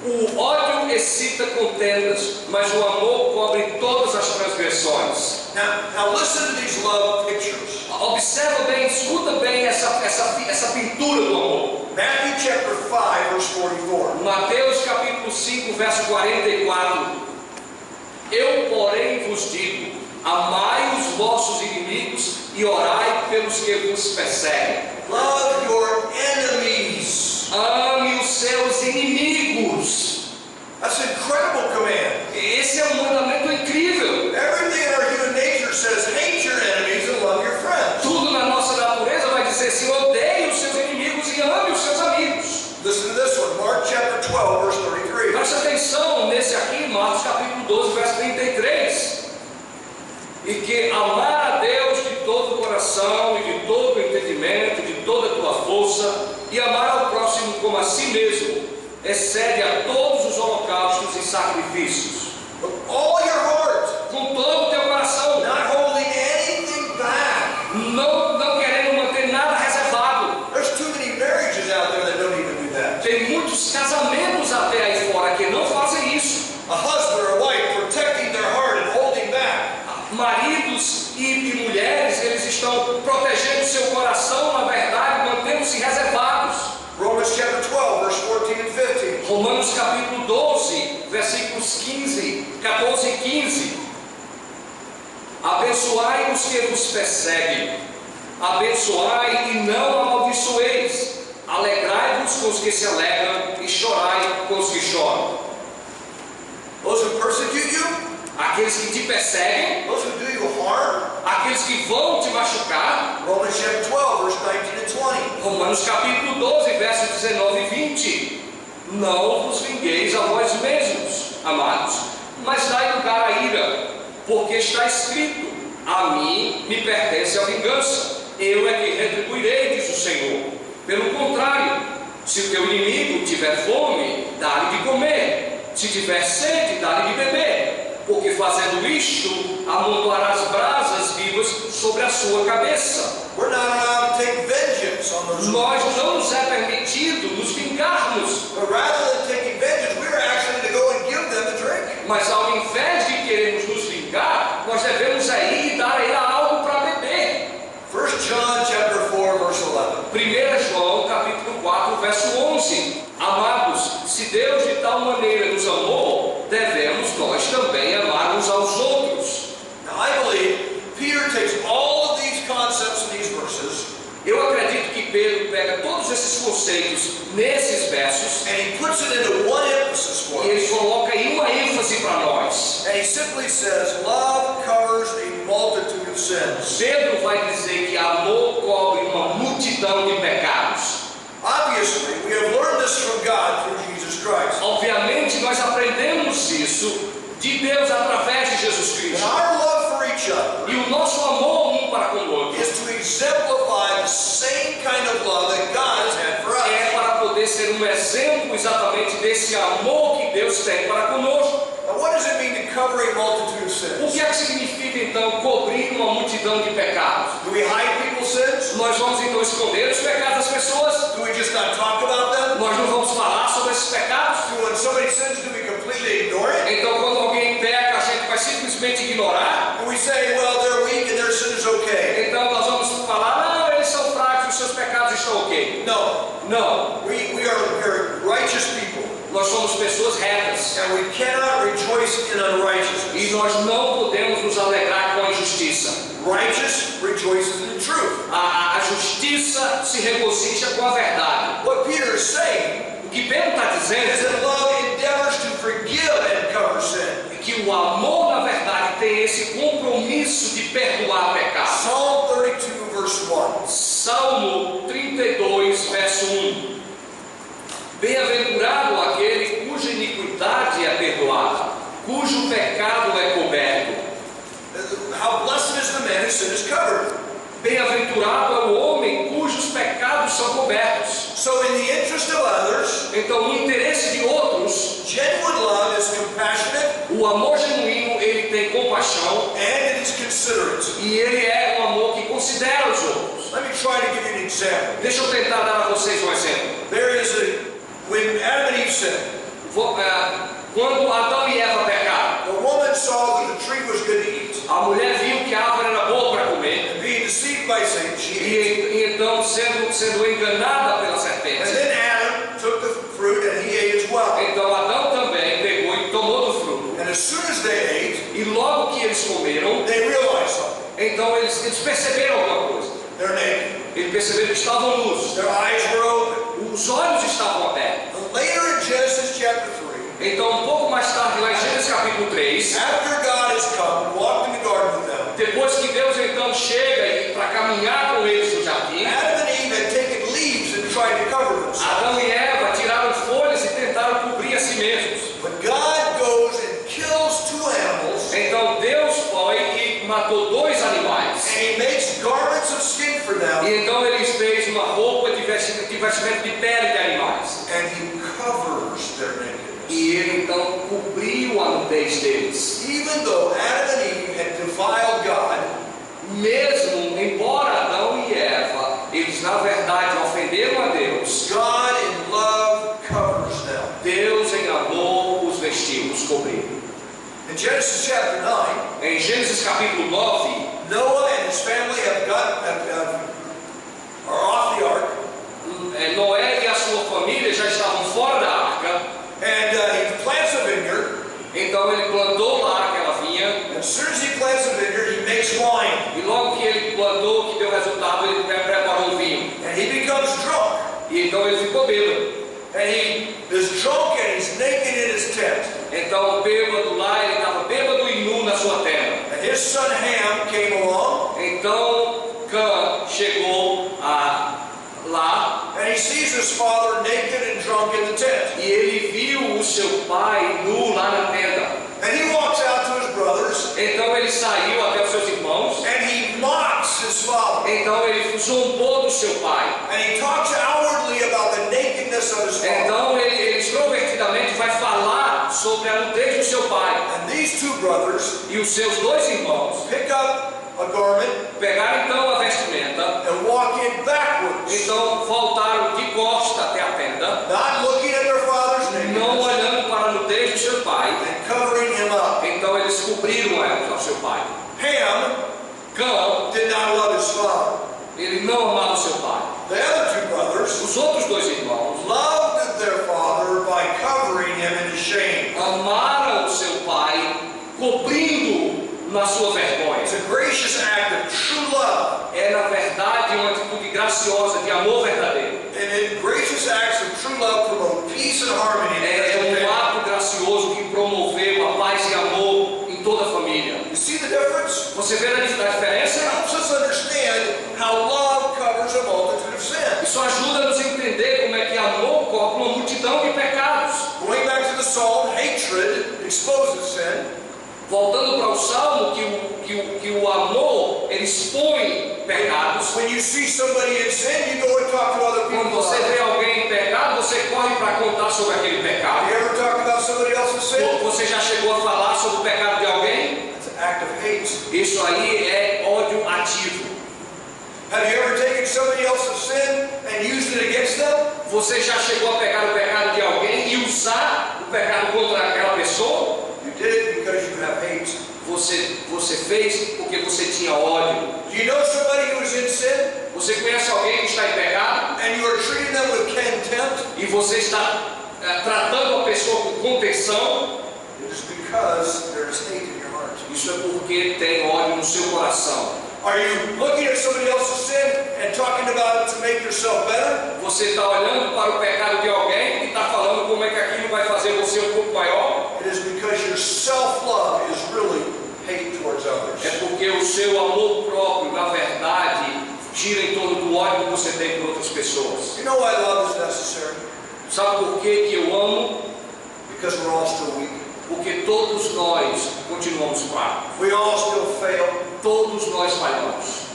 O ódio excita contendas, mas o amor cobre todas as transgressões. Now listen to these love pictures. Observa bem, escuta bem essa pintura do amor. Matthew chapter 5, verse 44. Mateus capítulo 5, verso 44. Eu, porém, vos digo: amai os vossos inimigos e orai pelos que vos perseguem. Love your enemies. Ame os seus inimigos. That's an incredible command. Esse é um mandamento incrível. Everything in our human nature says hate your enemies and love your friends. Tudo na nossa natureza vai dizer assim: odeie os seus inimigos e ame os seus amigos. Listen to this one, Mark chapter 12, verse 33. Preste atenção nesse aqui, Marcos capítulo 12, verso 33. E que amar a Deus de todo o coração e de todo o entendimento, de toda a tua força, e amar ao próximo como a si mesmo, excede a todos os holocaustos e sacrifícios. With all your heart, Com todo o teu coração, not holding anything back. não querendo manter nada reservado. There's too many marriages out there that don't even do that. Tem muitos casamentos até aí fora que não fazem isso. A husband or a wife protecting their heart and holding back. Maridos e mulheres, eles estão protegendo seu coração, na verdade, mantendo-se reservados. Romans chapter 12, verse 14 and 15. Romanos capítulo 12, versículos 14 e 15. Abençoai os que vos perseguem, abençoai e não amaldiçoeis, alegrai-vos com os que se alegram e chorai com os que choram. Those who persecute you, Aqueles que te perseguem, those who do you harm. aqueles que vão te machucar. Romans chapter 12, verse 19 and 20. Romanos capítulo 12, versos 19 e 20. Não vos vingueis a vós mesmos, amados, mas dai lugar à ira, porque está escrito: a mim me pertence a vingança, eu é que retribuirei, diz o Senhor. Pelo contrário, se o teu inimigo tiver fome, dá-lhe de comer, se tiver sede, dá-lhe de beber, porque fazendo isto, amontoarás brasas vivas sobre a sua cabeça. We're not allowed to take vengeance on those who Nós não nos é permitido nos vingarmos, But rather than taking vengeance, we are actually to go and give them a drink. mas ao invés de conceitos nesses versos, and he puts it into one emphasis for e ele us. coloca aí uma ênfase para nós. And he simply says, love covers a multitude of sins. Pedro vai dizer que amor cobre uma multidão de pecados. Obviously, we have learned this from God through Jesus Christ. Obviamente, nós aprendemos isso de Deus através de Jesus And Cristo. our love for each other E o nosso amor um para com o outro is to exemplify the same kind of love that God has had for us. é para poder ser um exemplo exatamente desse amor que Deus tem para conosco. Now, what does it mean to cover a multitude of O sins? que é que significa então cobrir uma multidão de pecados? Do we hide people's sins? Nós vamos então esconder os pecados das pessoas? Do we just not talk about them? Nós não vamos falar sobre esses pecados? Do when somebody sins, do we completely ignore it? Então quando alguém peca, a gente vai simplesmente ignorar? Do we say, well, they're weak and their sin is okay? Então nós vamos falar, não, eles são fracos, os seus pecados estão ok. No. Não, We're righteous people, nós somos pessoas retas. and we cannot rejoice in E unrighteousness. nós não podemos nos alegrar com a injustiça. Righteous rejoices in truth. A justiça se regozija com a verdade. What Peter is saying O que Pedro está is dizendo that love endeavors to forgive and cover sin. é que o amor, na verdade, tem esse compromisso de perdoar pecado. Psalm 32, verse 1. Salmo 32, verso 1. Bem-aventurado aquele cuja iniquidade é perdoada, cujo pecado é coberto. How blessed is the man whose sin is covered. Bem-aventurado é o homem cujos pecados são cobertos. So, in the interest of others, Então, no interesse de outros, genuine love is compassionate o amor genuíno, ele tem compaixão and it is considerate. e ele é um amor que considera os outros. Let me try to give you an example. Deixa eu tentar dar a vocês um exemplo. There is when Adam and Eve sinned, Quando Adão e Eva pecaram, the woman saw that the tree was good to eat. a mulher viu que a árvore era boa para comer And being deceived by Satan, she ate. e então sendo enganada pela And serpente. then Adam took the fruit and he ate as well. Então Adão também pegou e tomou do fruto. And as soon as they ate, E logo que eles comeram, they realized something. então eles perceberam alguma coisa. They're naked. Eles perceberam que estavam nus. Their eyes were open. Os olhos estavam abertos. And later in Genesis chapter 3, Então, um pouco mais tarde, lá em Gênesis capítulo 3, after God has come and walked in the garden with them, depois que Deus então chega para caminhar com eles no jardim, Adam and Eve had taken leaves and tried to cover themselves. Adão e Eva tiraram folhas e tentaram cobrir a si mesmos. But God goes and kills two animals, Então Deus foi e matou dois animais. and he makes garments of skin for them, E então ele fez uma roupa de vestimento de pele de animais. and he covers their nakedness. E ele então cobriu a nudez deles. Even though Adam and Eve had defiled God, Mesmo, embora Adão e Eva, eles na verdade ofenderam a Deus, God in love covers them. Deus em amor os vestiu, os cobriu. In Genesis chapter 9, Em Gênesis capítulo 9, Noah and his family are off the ark, Noé e a sua família já estavam fora da arca. and he plants a vineyard. Então ele plantou lá aquela vinha. As soon as he plants a vineyard, he makes wine, E logo que ele plantou, que deu resultado, ele preparou um vinho. and he becomes drunk. E então ele ficou bêbado. And he is drunk and he's naked in his tent. Então bêbado lá, ele estava bêbado e nu na sua tenda. And his son Ham came along, Então Cã chegou lá and he sees his father naked and drunk in the tent. e ele viu o seu pai nu lá na tenda. And he walks out to his brothers, Então ele saiu até os seus irmãos. and he mocks his father. Então ele zombou do seu pai. And he talks outwardly about the nakedness of his father. Então ele extrovertidamente vai falar sobre a nudez do seu pai. And these two brothers E os seus dois irmãos pick up a garment pegaram então a vestimenta. and walk in backwards, Então voltaram de costa até a tenda, not looking at their father's não nakedness, olhando para a nudez do seu pai. and covering him up. Então eles cobriram eles ao seu pai. Ham Cã, did not love his father. ele não amava o seu pai. The other two brothers Os outros dois irmãos loved their father by covering him in his shame. amaram o seu pai, cobrindo na sua vergonha. It's a gracious act of true love, É na verdade uma atitude graciosa de amor verdadeiro. and it gracious and harmony. É um ato gracioso que promoveu a paz e amor em toda a família. You see the difference? Você vê a diferença? It helps us understand how love covers a multitude of sins. Isso ajuda-nos a entender como é que amor cobre uma multidão de pecados. Going back to the psalm, hatred exposes sin. Voltando para o Salmo, que o amor ele expõe pecados. When you see somebody in sin, you go and talk to other Quando people. você vê alguém em pecado, você corre para contar sobre aquele Have pecado. you ever talked about somebody else's sin? Você já chegou a falar sobre o pecado de alguém? It's an act of hate. Isso aí é ódio ativo. Have you ever taken somebody else's sin and used it against them? Você já chegou a pegar o pecado de alguém e usar o pecado contra aquela pessoa? You did it because you have hate. Você fez porque você tinha ódio. Do you know somebody who is in sin Você conhece alguém que está em pecado and you are treating them with contempt? e você está tratando a pessoa com contenção? It is because there is hate in your heart. Isso é porque tem ódio no seu coração. Are you looking at somebody else's sin and talking about it to make yourself better? Você está olhando para o pecado de alguém e está falando como é que aquilo vai fazer você um pouco maior? It is because your self-love is really hate towards others. É porque o seu amor próprio, na verdade, gira em torno do ódio que você tem por outras pessoas. You know why love is necessary? Sabe por que eu amo? Because we're all still weak. Porque todos nós continuamos fracos. We all still fail. Todos nós falhamos.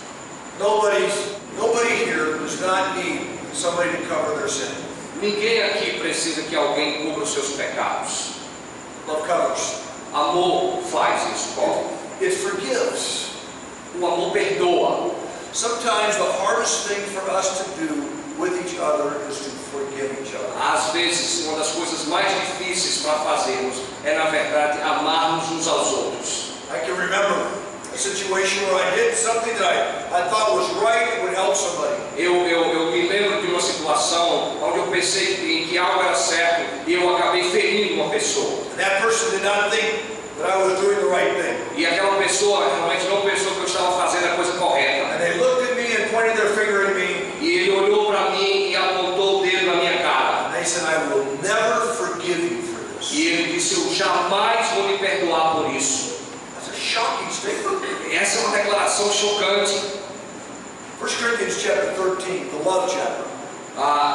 Nobody here does not need somebody to cover their sin. Ninguém aqui precisa que alguém cubra os seus pecados. Love covers. Amor faz isso, cobre. It forgives. O amor perdoa. Sometimes the hardest thing for us to do with each other is to forgive each other. Às vezes, uma das coisas mais difíceis para fazermos é, na verdade, amarmos uns aos outros. I can remember a situation where I did something that I thought was right and would help somebody. Eu me lembro de uma situação onde eu pensei em que algo era certo e eu acabei ferindo uma pessoa. And that person did not think that I was doing the right thing. E aquela pessoa realmente não pensou que eu estava fazendo a coisa correta. And they looked at me and pointed their finger at me. E ele olhou para mim e apontou o dedo na minha cara. And they said, I will never forgive you for this. E ele disse, eu jamais vou lhe perdoar por isso. That's a shocking statement. Essa é uma declaração chocante. 1 Corinthians chapter 13, the love chapter,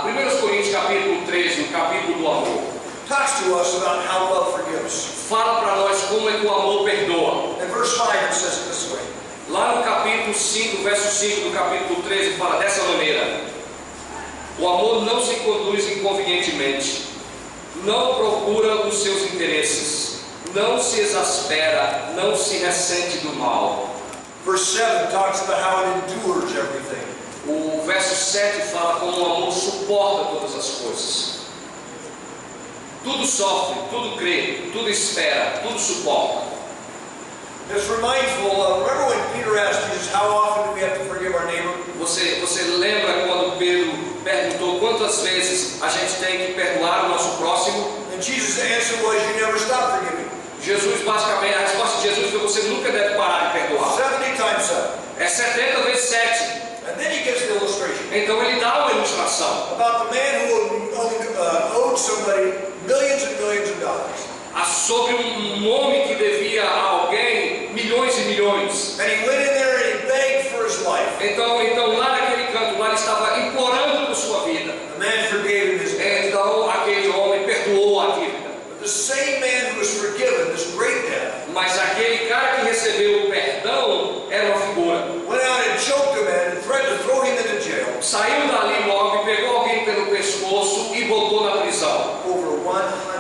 1 Coríntios capítulo 13, o capítulo do amor, talks to us about how love forgives. fala para nós como é que o amor perdoa. In verse 5 it says it this way. Lá no capítulo 5, verso 5 do capítulo 13, fala dessa maneira: o amor não se conduz inconvenientemente, não procura os seus interesses, não se exaspera, não se ressente do mal. Verse 7 talks about how it endures everything. O verso 7 fala como o amor suporta todas as coisas. Tudo sofre, tudo crê, tudo espera, tudo suporta. This reminds me of, remember when Peter asked Jesus, how often do we have to forgive our neighbor? Você lembra quando Pedro perguntou quantas vezes a gente tem que perdoar o nosso próximo? And Jesus' answer was, you never stop forgiving. Jesus, basicamente, a resposta de Jesus foi: você nunca deve parar de perdoar. 70 times 7. É 70 vezes 7. And then he gives the illustration Então ele dá uma ilustração about the man who owed somebody millions and millions of dollars. sobre um homem que devia a alguém milhões e milhões. And he went in there and he begged for his life. Então lá naquele canto, lá ele estava implorando por sua vida. The man forgave him his debt. Então aquele homem perdoou a dívida. But the same man who was forgiven this great debt Mas aquele cara que recebeu o perdão era uma figura. went out and choked a man and threatened to throw him into jail. Saiu dali logo e pegou alguém pelo pescoço e botou na prisão. Over $100.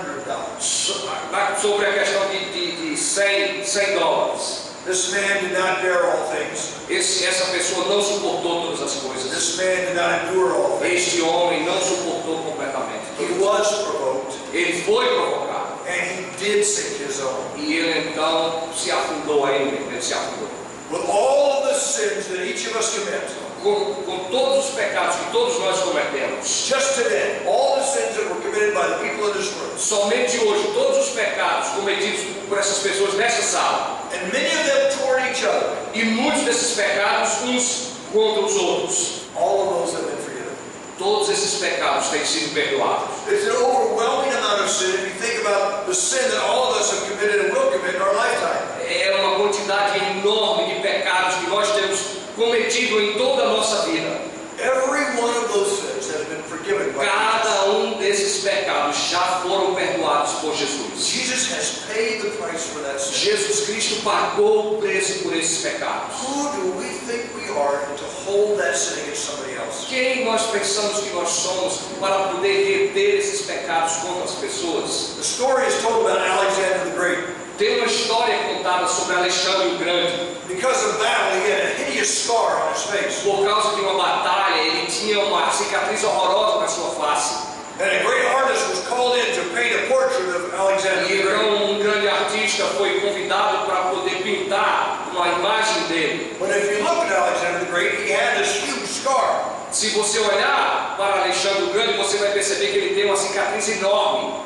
Sobre a questão de 100 dólares. This man did not bear all things. Essa pessoa não suportou todas as coisas. This man did not endure all things. Este homem não suportou completamente. He was provoked, Ele foi provocado. and he did sink his own. E ele então se afundou ainda. Ele se afundou. With all of the sins that each of us commit, Com todos os pecados que todos nós cometemos. just today, all the sins that were committed by the people in this room, Somente hoje, todos os pecados cometidos por essas pessoas nessa sala. and many of them toward each other, E muitos desses pecados uns contra os outros. all of those have been forgiven. todos esses pecados têm sido perdoados. It's an overwhelming amount of sin if you think about the sin that all of us have committed and will commit in our lifetime. É uma quantidade enorme de pecados que nós temos cometido em toda a nossa vida. Every one of those sins has been forgiven by Cada desses pecados já foram perdoados por Jesus. Jesus has paid the price for that sin. Jesus Cristo pagou o preço por esses pecados. Who do we think we are to hold that sin against somebody else? Quem nós pensamos que nós somos para poder reter esses pecados contra as pessoas? The story is told about Alexander the Great. Tem uma história contada sobre Alexandre o Grande. Because of battle, he had a hideous scar on his face. Por causa de uma batalha, ele tinha uma cicatriz horrorosa na sua face. And a great artist was called in to paint a portrait of Alexander E the Great. então um grande artista foi convidado para poder pintar uma imagem dele. But if you look at Alexander the Great, he had this huge scar. Se você olhar para Alexandre o Grande, você vai perceber que ele tem uma cicatriz enorme.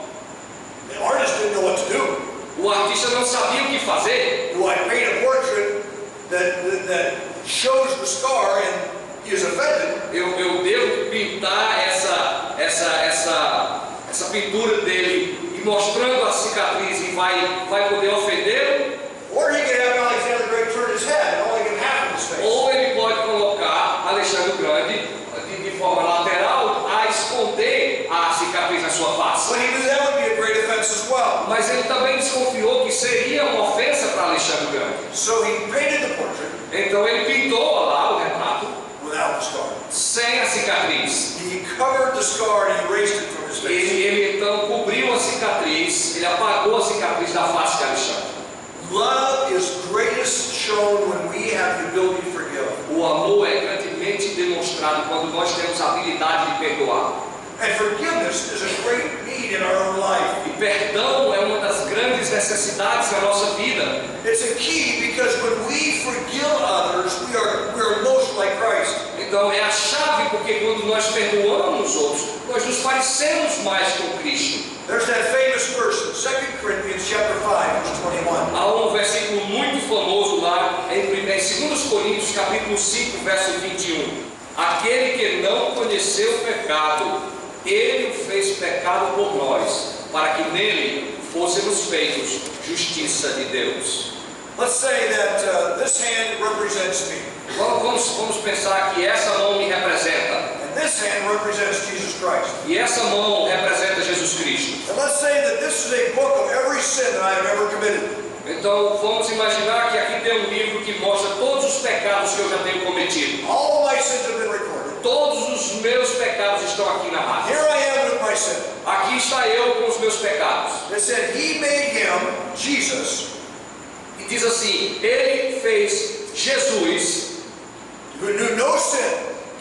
The artist didn't know what to do. O artista não sabia o que fazer. Do I paint a portrait that shows the scar and he is offended? Eu devo pintar essa pintura dele e mostrando a cicatriz e vai poder ofendê-lo? Or he could have Alexander the Great turn his head and only get half of his face. Ou ele pode colocar Alexandre o Grande de forma lateral a esconder a cicatriz na sua face. But he knew that would be a great offense as well. Mas ele também desconfiou que seria uma ofensa para Alexandre o Grande. So he painted the portrait Então ele pintou lá o retrato without the scar. sem a cicatriz. He covered the scar and erased it from his face. Ele então cobriu a cicatriz, ele apagou a cicatriz da face de Alexandre. Love is greatest shown when we have the ability to forgive. O amor é grandemente demonstrado quando nós temos a habilidade de perdoar. And forgiveness is a great need in our own life. E perdão é uma das grandes necessidades na nossa vida. It's a key because when we forgive others, we are most like Christ. Então é a chave, porque quando nós perdoamos os outros, nós nos parecemos mais com Cristo. There's that famous verse in 2 Corinthians chapter 5, verse 21. Há um versículo muito famoso lá em 2 Coríntios capítulo 5, verso 21. Aquele que não conheceu o pecado, ele o fez pecado por nós, para que nele fôssemos feitos justiça de Deus. Let's say that this hand represents me, Vamos pensar que essa mão me representa, and this hand represents Jesus Christ. e essa mão representa Jesus Cristo. And let's say that this is a book of every sin that I have ever committed. Então vamos imaginar que aqui tem um livro que mostra todos os pecados que eu já tenho cometido. All of my sins have been recorded. Todos os meus pecados estão aqui narrados. Here I am with my sin. Aqui está eu com os meus pecados. It said he made him, Jesus, E diz assim: Ele fez Jesus, who knew no sin,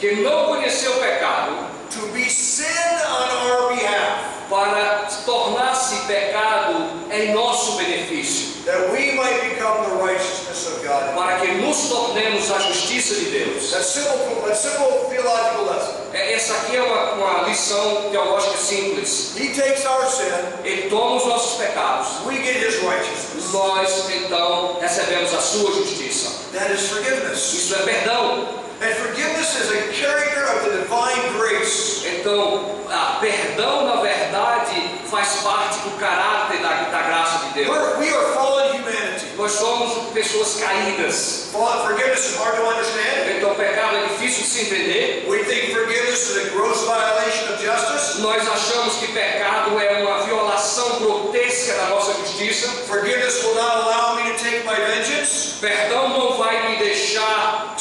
que não conheceu o pecado, to be sin on our behalf, para tornar-se pecado em nosso benefício, that we might become the righteousness of God. para que nos tornemos a justiça de Deus. That simple theological lesson. Essa aqui é uma lição teológica simples. He takes our sin, Ele toma os nossos pecados, we get his righteousness. nós então recebemos a sua justiça. That is forgiveness. Isso é perdão. And forgiveness is a character of the divine grace. Então, perdão na verdade faz parte do caráter da graça de Deus. We are fallen humanity. Nós somos pessoas caídas. Forgiveness is hard to understand. Então o pecado é difícil de se entender. We think forgiveness is a gross violation of justice. Nós achamos que pecado é uma violação grotesca da nossa justiça. Forgiveness will not allow me to take my vengeance. Perdão não vai me deixar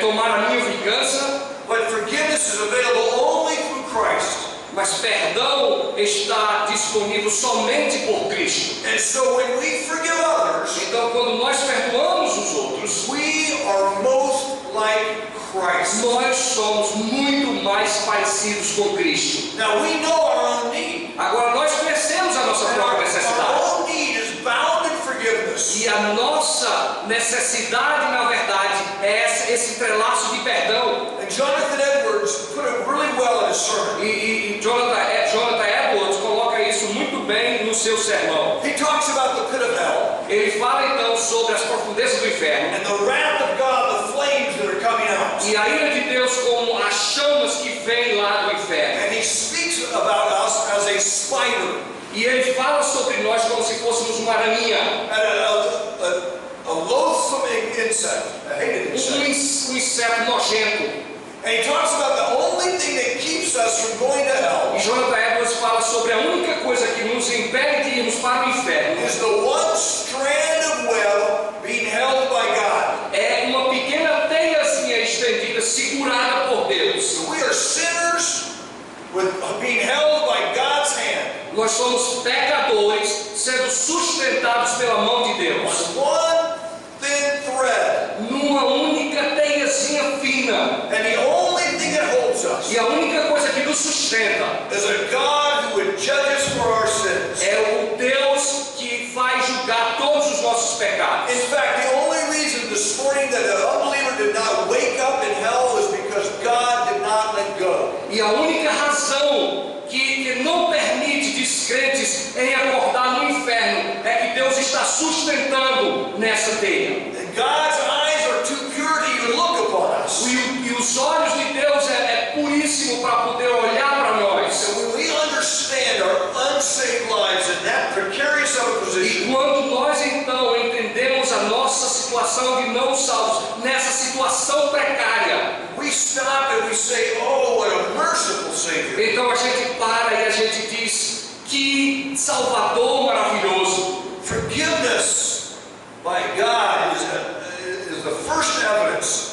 tomar a minha vingança. But forgiveness is available only through Christ. Mas perdão está disponível somente por Cristo. And so when we forgive others, Então quando nós perdoamos os outros, we are most like Christ. nós somos muito mais parecidos com Cristo. Now we know our own need. Agora nós conhecemos a nossa And própria necessidade. our own need is bound in forgiveness. E a nossa necessidade, na verdade, é esse entrelaço de perdão. And Jonathan Edwards put it really well in his sermon. E Jonathan Edwards coloca isso muito bem no seu sermão. He talks about the pit of hell Ele fala então sobre as profundezas do inferno and the wrath of God, the flames that are coming out. e a ira de Deus como as chamas que vem lá do inferno. And he speaks about us as a spider, E ele fala sobre nós como se fôssemos uma aranha, and a loathsome insect, a hated insect. inseto nojento. And he talks about the only thing that keeps us from going to hell E Jonathan Edwards fala sobre a única coisa que nos impede de irmos para o inferno is the one strand of web being held by God. é uma pequena teiazinha estendida, segurada por Deus. So we are sinners with being held by God's hand. Nós somos pecadores sendo sustentados pela mão de Deus. On one thin thread. Numa única teiazinha fina. And the only thing that holds us E a única coisa que nos sustenta is a God who would judge us for our sins. é o Deus que vai julgar todos os nossos pecados. In fact, the only reason this morning that the unbeliever did not wake up in hell was because God did not let go. E a única razão que não permite descrentes em acordar no inferno é que Deus está sustentando nessa teia. And God's eyes are too pure to even look upon us. E os olhos de Deus é puríssimo para poder olhar para nós. And when we understand our unsaved lives in that precarious of a E position, quando nós então entendemos a nossa situação de não salvos, nessa situação precária, we stop and we say, oh, what a merciful Savior. então a gente para e a gente diz: que Salvador maravilhoso! Forgiveness by God is the first evidence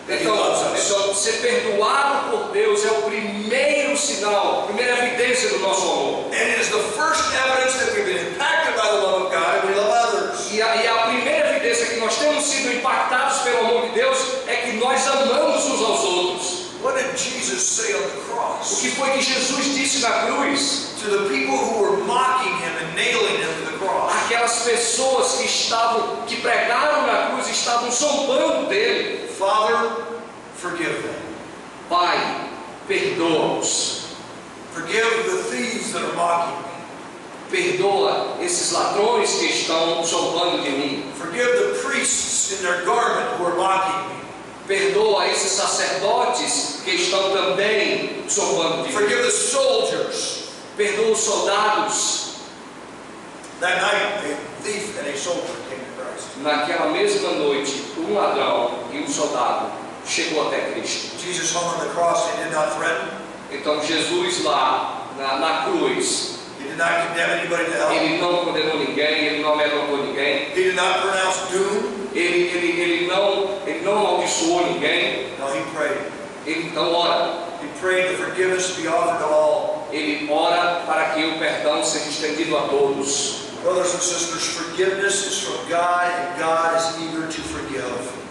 that He Então, loves us. ser perdoado por Deus é o primeiro sinal, a primeira evidência do nosso amor. And it is the first evidence that we've been impacted by the love of God and we love others. E a primeira evidência que nós temos sido impactados pelo amor de Deus é que nós amamos uns aos outros. What did Jesus say on the O cross que foi que Jesus disse na cruz? to the people who were mocking Him and nailing Him to the cross? Aquelas pessoas que pregaram na cruz, estavam zombando dele. Father, forgive them. Pai, perdoa-os. Forgive the thieves that are mocking me. Perdoa esses ladrões que estão zombando de mim. Forgive the priests in their garment who are mocking me. Perdoa esses sacerdotes que estão também zombando de mim. Forgive the soldiers. Perdoa os soldados. That night, a thief and a soldier came to Christ. Naquela mesma noite, um ladrão e um soldado chegou até Cristo. Jesus hung on the cross. He did not threaten. Então Jesus lá na cruz, He did not condemn anybody to hell. ele não condenou ninguém, ele não amedrontou ninguém, He did not pronounce doom. ele não amaldiçoou ninguém. No, He prayed. Ele então ora, He prayed the forgiveness to be offered to all. ele ora para que o perdão seja estendido a todos. Brothers and sisters, forgiveness is from God, and God is eager to forgive.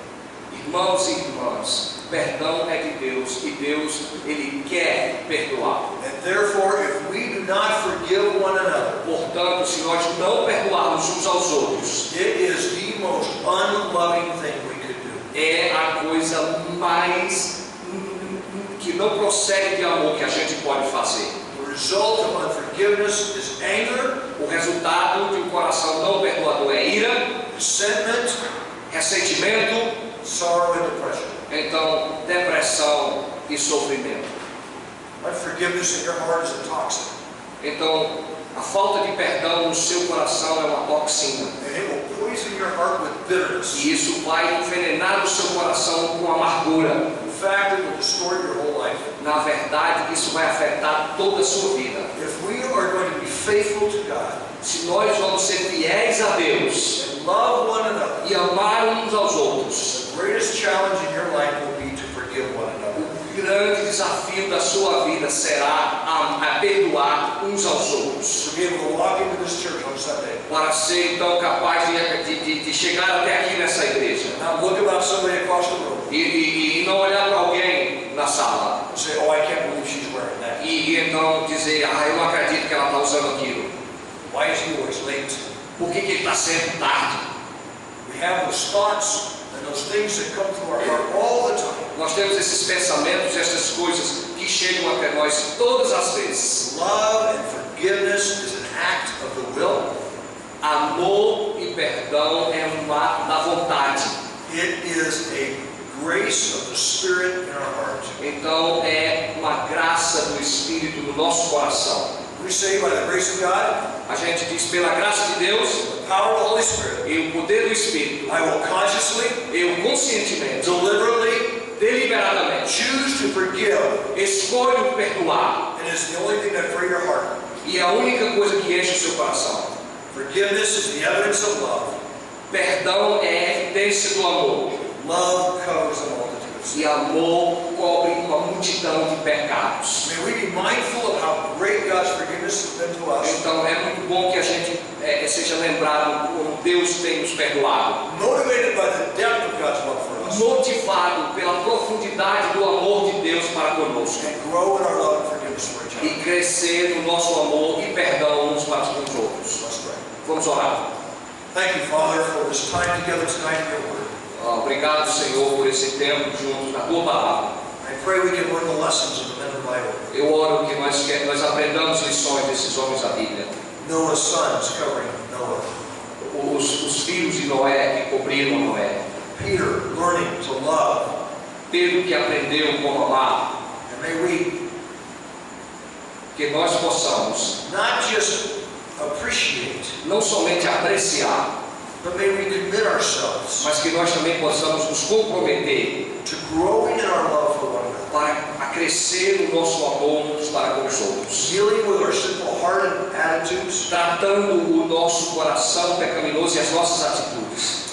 Irmãos e irmãs, perdão é de Deus e Deus, ele quer perdoar. And therefore, if we do not forgive one another, Portanto, se nós não perdoarmos uns aos outros, it is the most unloving thing we could do. é a coisa mais que não procede de amor que a gente pode fazer. The result of unforgiveness is anger, O resultado de um coração não perdoador é ira, resentment, ressentimento, sorrow, and depression. então depressão e sofrimento. Unforgiveness in your heart is a toxin, Então, a falta de perdão no seu coração é uma toxina. and it will poison your heart with bitterness. E isso vai envenenar o seu coração com amargura. In fact, it will distort your whole life. Na verdade, isso vai afetar toda a sua vida. If we are going to be faithful to God Se nós vamos ser fiéis a Deus and love one another, e amar uns aos outros, the greatest challenge in your life will be to forgive one another. o grande desafio da sua vida será a perdoar uns aos outros. To be able to walk into this church on Sunday, Para ser então capaz de chegar até aqui nessa igreja not look about somebody across the room e não olhar para alguém na sala and say, "Oh, I can't believe she's wearing that. e então dizer: eu não acredito que ela está usando aquilo. Why is he always late?" Por que ele está sempre tarde? We have those thoughts and those things that come through our heart all the time. Nós temos esses pensamentos, essas coisas que chegam até nós todas as vezes. Love and forgiveness is an act of the will. Amor e perdão é um ato da vontade. It is a grace of the Spirit in our heart. Então é uma graça do Espírito no nosso coração. We say by the grace of God, A gente diz pela graça de Deus the power of the Holy Spirit, e o poder do Espírito, I will consciously, eu conscientemente, deliberately deliberadamente, choose to forgive. escolho perdoar. And it's the only thing that frees your heart. E é a única coisa que enche o seu coração. Forgiveness is the evidence of love. Perdão é a evidência do amor. Love covers a multitude of sins. E amor cobre uma multidão de pecados. May we be mindful of how great God's forgiveness has been to us. Então é muito bom que a gente seja lembrado como Deus tem nos perdoado. Motivated by the depth of God's love for us. Motivado pela profundidade do amor de Deus para conosco. And grow in our love and forgiveness for each E other. crescer no nosso amor e perdão uns para com os outros. Let's pray. Vamos orar. Thank you, Father, for this time together tonight in your word. Obrigado, Senhor, por esse tempo juntos na Tua Palavra. I pray we can learn the lessons of the men of the Bible. Eu oro que nós aprendamos lições desses homens da Bíblia. Noah's sons covering Noah. Os filhos de Noé que cobriram Noé. Peter learning to love. Pedro que aprendeu como amar. And may we Que nós possamos not just appreciate, não somente apreciar, but may we commit ourselves mas que nós também possamos nos comprometer to growing in our love for one another. para crescer no nosso amor uns para com os outros. Dealing with our sinful heart and attitudes. Tratando o nosso coração pecaminoso e as nossas atitudes.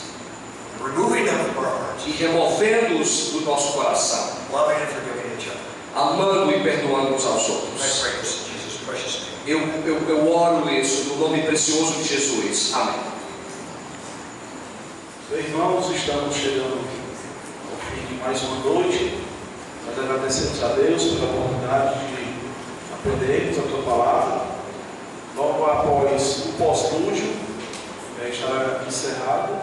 Removing them from our hearts. E removendo-os do nosso coração. Loving and forgiving each other. Amando e perdoando uns aos I outros. pray this in Jesus' precious name. Eu oro isso no nome precioso de Jesus. Amém. Irmãos, estamos chegando ao fim de mais uma noite. Nós agradecemos a Deus pela oportunidade de aprendermos a Tua Palavra. Logo após o pós-lúdio, estará encerrado.